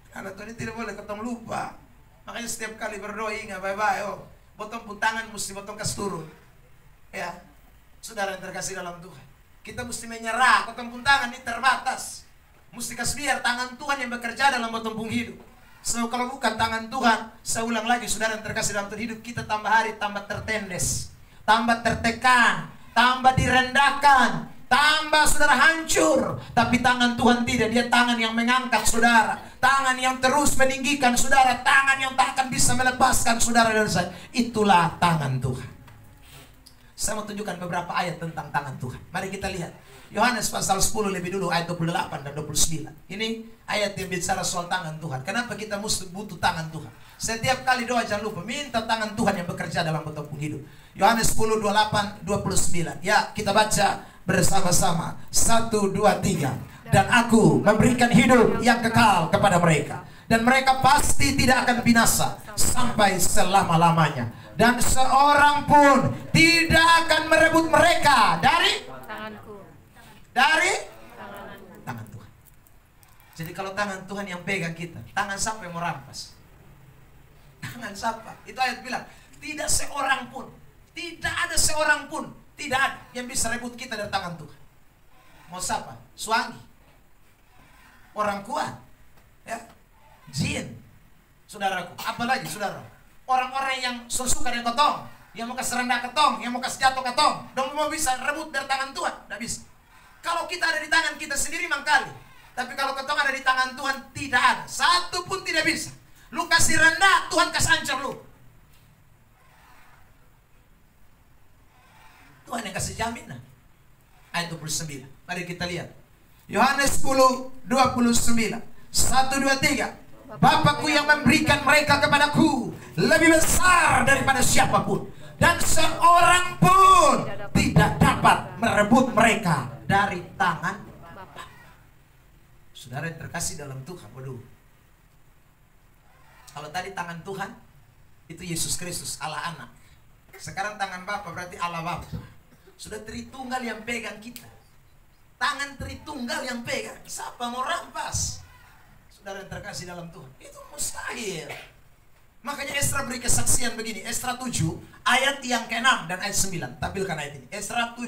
Karena Tuhan ini tidak boleh ketemu lupa. Makanya setiap kali berdoa ingat baik-baik, oh, botong pun tangan mesti botong kas turun. Ya. Saudara yang terkasih dalam Tuhan, kita mesti menyerah. Ketumpung tangan ini terbatas. Mesti kasih biar tangan Tuhan yang bekerja dalam ketumpung hidup. So, kalau bukan tangan Tuhan, saya ulang lagi, saudara yang terkasih dalam Tuhan, hidup kita tambah hari tambah tertendes, tambah tertekan, tambah direndahkan, tambah saudara hancur. Tapi tangan Tuhan tidak. Dia tangan yang mengangkat saudara, tangan yang terus meninggikan saudara, tangan yang tak akan bisa melepaskan saudara dan saya. Itulah tangan Tuhan. Saya mau tunjukkan beberapa ayat tentang tangan Tuhan. Mari kita lihat. Yohanes pasal 10 lebih dulu, ayat 28 dan 29. Ini ayat yang bicara soal tangan Tuhan. Kenapa kita mesti butuh tangan Tuhan? Setiap kali doa jangan lupa, minta tangan Tuhan yang bekerja dalam kehidupan hidup. Yohanes 10, 28, 29. Ya, kita baca bersama-sama. 1, 2, 3. Dan aku memberikan hidup yang kekal kepada mereka. Dan mereka pasti tidak akan binasa sampai selama-lamanya. Dan seorang pun tidak akan merebut mereka dari Tanganku. Dari tangan Tuhan. Jadi kalau tangan Tuhan yang pegang kita, tangan siapa yang mau rampas? Tangan siapa? Itu ayat bilang, tidak seorang pun, tidak ada seorang pun, tidak ada yang bisa rebut kita dari tangan Tuhan. Mau siapa? Suami, orang kuat, ya, jin, saudaraku. Apalagi saudara, orang-orang yang suka dengan ketong, yang mau kasih rendah ketong, yang mau kasih jatuh ketong, dong mau bisa rebut dari tangan Tuhan, tidak bisa. Kalau kita ada di tangan kita sendiri mangkali, tapi kalau ketong ada di tangan Tuhan tidak ada, satu pun tidak bisa. Lu kasih rendah, Tuhan kasih hancur lu. Tuhan yang kasih jaminan. Ayat 29. Mari kita lihat. Yohanes 10, 29. 1, 2, 3. Bapakku yang memberikan mereka kepadaku lebih besar daripada siapapun, dan seorang pun tidak dapat merebut mereka dari tangan Bapa. Saudara yang terkasih dalam Tuhan, waduh. Kalau tadi tangan Tuhan itu Yesus Kristus, Allah Anak. Sekarang tangan Bapa berarti Allah Bapa. Sudah Tritunggal yang pegang kita. Tangan Tritunggal yang pegang. Siapa mau rampas? Saudara yang terkasih dalam Tuhan, itu mustahil. Makanya Esra beri kesaksian begini. Esra 7 ayat yang ke-6 dan ayat 9. Tampilkan ayat ini. Esra 7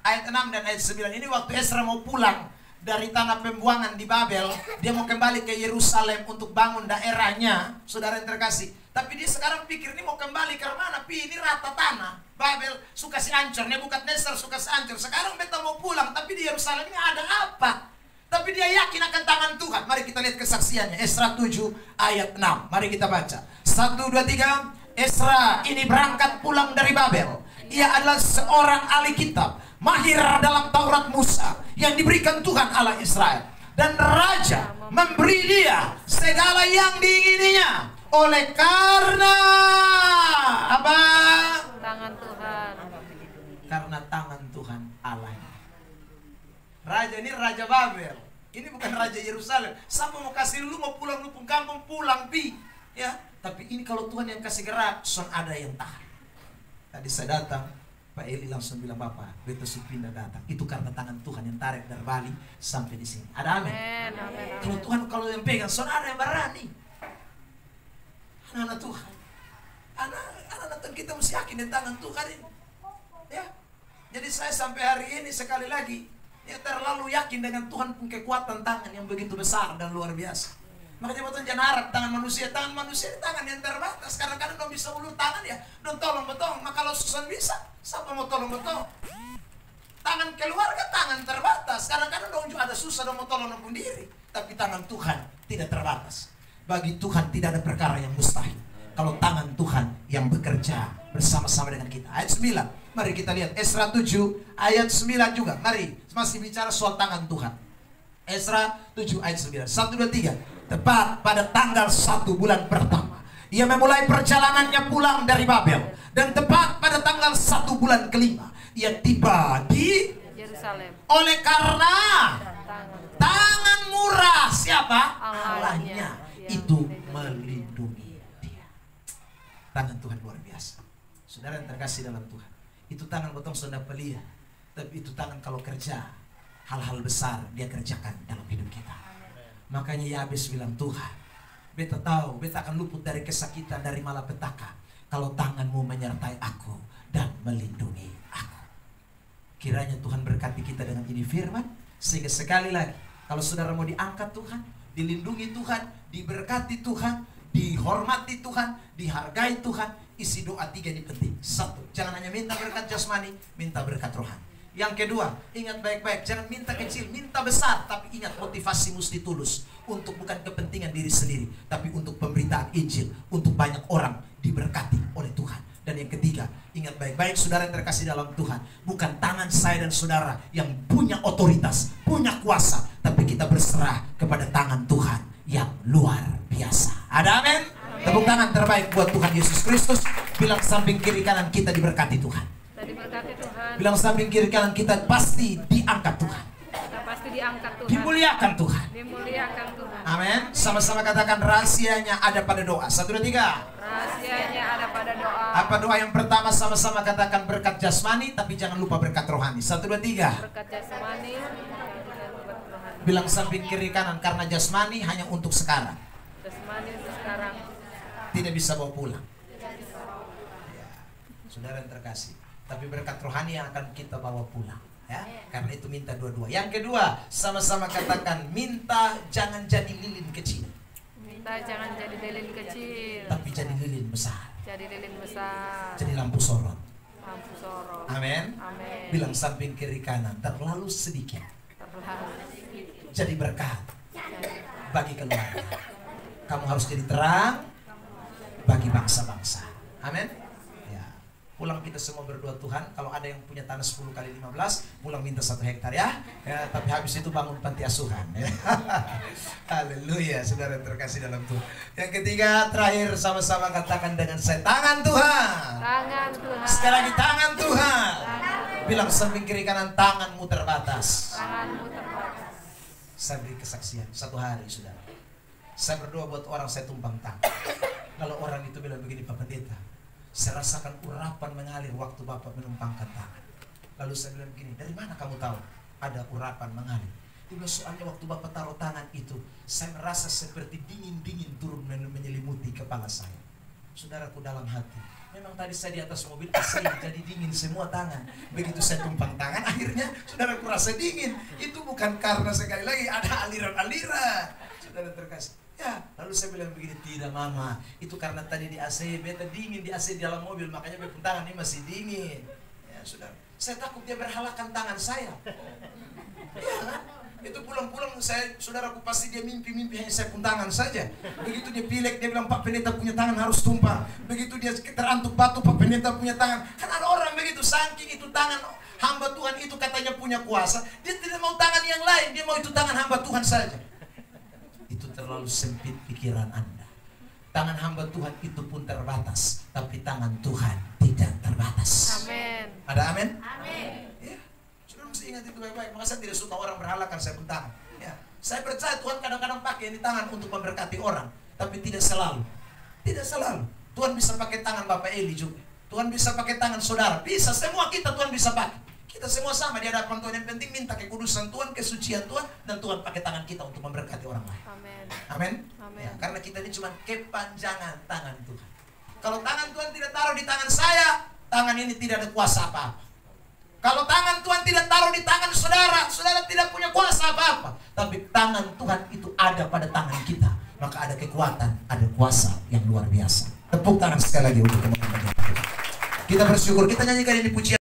ayat 6 dan ayat 9. Ini waktu Esra mau pulang dari tanah pembuangan di Babel, dia mau kembali ke Yerusalem untuk bangun daerahnya, saudara yang terkasih. Tapi dia sekarang pikir ini mau kembali ke mana? Ini rata tanah. Babel suka si ancur, Nebukadnezar suka si ancur. Sekarang beta mau pulang, tapi di Yerusalem ini ada apa? Tapi dia yakin akan tangan Tuhan. Mari kita lihat kesaksiannya. Esra 7 ayat 6. Mari kita baca. 1, 2, 3. Esra ini berangkat pulang dari Babel. Ia adalah seorang ahli kitab, mahir dalam Taurat Musa yang diberikan Tuhan Allah Israel. Dan raja memberi dia segala yang diingininya oleh karena apa? Tangan Tuhan. Karena tangan Tuhan Allah. Raja ini Raja Babel. Ini bukan Raja Yerusalem. Siapa mau kasih lu mau pulang, lu pun kampung pulang pi. Ya, tapi ini kalau Tuhan yang kasih gerak, son ada yang tahan. Tadi saya datang, Pak Eli langsung bilang, Bapak, beta pindah datang. Itu karena tangan Tuhan yang tarik dari Bali sampai di sini. Ada amin. Kalau Tuhan kalau yang pegang, son ada yang berani. Anak-anak Tuhan, anak-anak Tuhan kita mesti yakin dengan tangan Tuhan ini. Ya, jadi saya sampai hari ini sekali lagi, ya terlalu yakin dengan Tuhan pun kekuatan tangan yang begitu besar dan luar biasa. Makanya betul jangan harap tangan manusia tangan yang terbatas. Kadang-kadang dong bisa ulur tangan ya, dong tolong betul. Maka kalau susah bisa, siapa mau tolong betul? Tangan keluarga tangan terbatas. Kadang-kadang dong juga ada susah dong mau tolong pun diri. Tapi tangan Tuhan tidak terbatas. Bagi Tuhan tidak ada perkara yang mustahil. Kalau tangan Tuhan yang bekerja bersama-sama dengan kita. Ayat 9. Mari kita lihat Esra 7 ayat 9 juga. Mari masih bicara soal tangan Tuhan. Esra 7 ayat 9. 1, 2, 3. Tepat pada tanggal 1 bulan pertama, ia memulai perjalanannya pulang dari Babel. Dan tepat pada tanggal 1 bulan kelima, ia tiba di Yerusalem. Oleh karena tangan murah siapa? Allahnya itu melindungi dia. Tangan Tuhan luar biasa. Saudara yang terkasih dalam Tuhan, itu tangan potong sudah pelia, tapi itu tangan kalau kerja hal-hal besar dia kerjakan dalam hidup kita. Makanya Yabes bilang, Tuhan, beta tahu beta akan luput dari kesakitan, dari malapetaka kalau tanganmu menyertai aku dan melindungi aku. Kiranya Tuhan berkati kita dengan ini firman, sehingga sekali lagi kalau saudara mau diangkat Tuhan, dilindungi Tuhan, diberkati Tuhan, dihormati Tuhan, dihargai Tuhan, isi doa 3 ini penting. 1, jangan hanya minta berkat jasmani, minta berkat rohani. Yang kedua, ingat baik-baik, jangan minta kecil, minta besar. Tapi ingat, motivasi mesti tulus. Untuk bukan kepentingan diri sendiri, tapi untuk pemberitaan Injil, untuk banyak orang diberkati oleh Tuhan. Dan yang ketiga, ingat baik-baik saudara yang terkasih dalam Tuhan, bukan tangan saya dan saudara yang punya otoritas, punya kuasa, tapi kita berserah kepada tangan Tuhan yang luar biasa. Ada amin? Tepuk tangan terbaik buat Tuhan Yesus Kristus. Bilang samping kiri kanan, kita diberkati Tuhan. Diberkati Tuhan. Bilang samping kiri kanan, kita pasti diangkat Tuhan. Kita pasti diangkat Tuhan. Dimuliakan Tuhan. Dimuliakan Tuhan. Amin. Sama-sama katakan rahasianya ada pada doa. 1, 2, 3. Rahasianya ada pada doa. Apa doa yang pertama? Sama-sama katakan berkat jasmani, tapi jangan lupa berkat rohani. 1, 2, 3. Berkat jasmani, jangan lupa rohani. Bilang samping kiri kanan, karena jasmani hanya untuk sekarang. Jasmani untuk sekarang. Tidak bisa bawa pulang. Ya. Saudara yang terkasih, tapi berkat rohani yang akan kita bawa pulang, ya. Karena itu minta dua-dua. Yang kedua, sama-sama katakan minta jangan jadi lilin kecil. Kita jangan jadi lilin kecil, tapi jadi lilin besar. jadi lilin besar, Jadi lampu sorot. lampu sorot. Amin. Amin. Bilang samping kiri kanan, terlalu sedikit Terlalu jadi berkat jadi bagi keluarga. Kamu harus jadi terang bagi bangsa-bangsa. Amin. Ya. Pulang kita semua berdoa, Tuhan, kalau ada yang punya tanah 10 kali 15, pulang minta 1 hektar ya. Ya, tapi habis itu bangun panti asuhan ya. Haleluya, saudara terkasih dalam Tuhan. Yang ketiga, terakhir, sama-sama katakan dengan saya, tangan Tuhan. tangan Tuhan. Sekali lagi, tangan Tuhan. Tangan Tuhan. Bilang samping kiri kanan, tanganmu terbatas. Tanganmu terbatas. Saya beri kesaksian satu hari, saudara. Saya berdoa buat orang, saya tumpang tangan. Kalau orang itu bilang begini, Pak Pendeta, saya rasakan urapan mengalir waktu Bapak menumpangkan tangan. Lalu saya bilang begini, dari mana kamu tahu ada urapan mengalir? Dia bilang, soalnya waktu Bapak taruh tangan itu, saya merasa seperti dingin-dingin turun menyelimuti kepala saya. Saudaraku dalam hati, memang tadi saya di atas mobil AC jadi dingin semua tangan. Begitu saya tumpang tangan, akhirnya saudaraku rasa dingin. Itu bukan karena sekali lagi ada aliran-aliran. Saudara terkasih. Ya, lalu saya bilang begini, tidak mama, itu karena tadi di AC, beta dingin di AC di dalam mobil, makanya beta tangan ini masih dingin. Ya sudah, saya takut dia berhalakan tangan saya. Ya kan? Itu pulang-pulang saya, saudaraku, pasti dia mimpi-mimpi hanya saya pun tangan saja. Begitu dia pilek, dia bilang, Pak Pendeta punya tangan harus tumpah. Begitu dia terantuk batu, Pak Pendeta punya tangan. Kan ada orang begitu, saking itu tangan hamba Tuhan itu katanya punya kuasa, dia tidak mau tangan yang lain, dia mau itu tangan hamba Tuhan saja. Itu terlalu sempit pikiran Anda. Tangan hamba Tuhan itu pun terbatas, tapi tangan Tuhan tidak terbatas. Amin. Ada amin? Amin. Ya, sudah mesti ingat itu baik-baik. Maka saya tidak suka orang berhalakan saya pun tangan. Ya, saya percaya Tuhan kadang-kadang pakai ini tangan untuk memberkati orang, tapi tidak selalu. Tidak selalu. Tuhan bisa pakai tangan Bapak Eli juga. Tuhan bisa pakai tangan saudara. Bisa, semua kita Tuhan bisa pakai. Kita semua sama di hadapan Tuhan. Yang penting minta kekudusan Tuhan, kesucian Tuhan, dan Tuhan pakai tangan kita untuk memberkati orang lain. Amin. Amin. Amin. Ya, karena kita ini cuma kepanjangan tangan Tuhan. Kalau tangan Tuhan tidak taruh di tangan saya, tangan ini tidak ada kuasa apa-apa. Kalau tangan Tuhan tidak taruh di tangan saudara, saudara tidak punya kuasa apa-apa. Tapi tangan Tuhan itu ada pada tangan kita, maka ada kekuatan, ada kuasa yang luar biasa. Tepuk tangan sekali lagi untuk teman-teman. Kita bersyukur, kita nyanyikan ini pujian.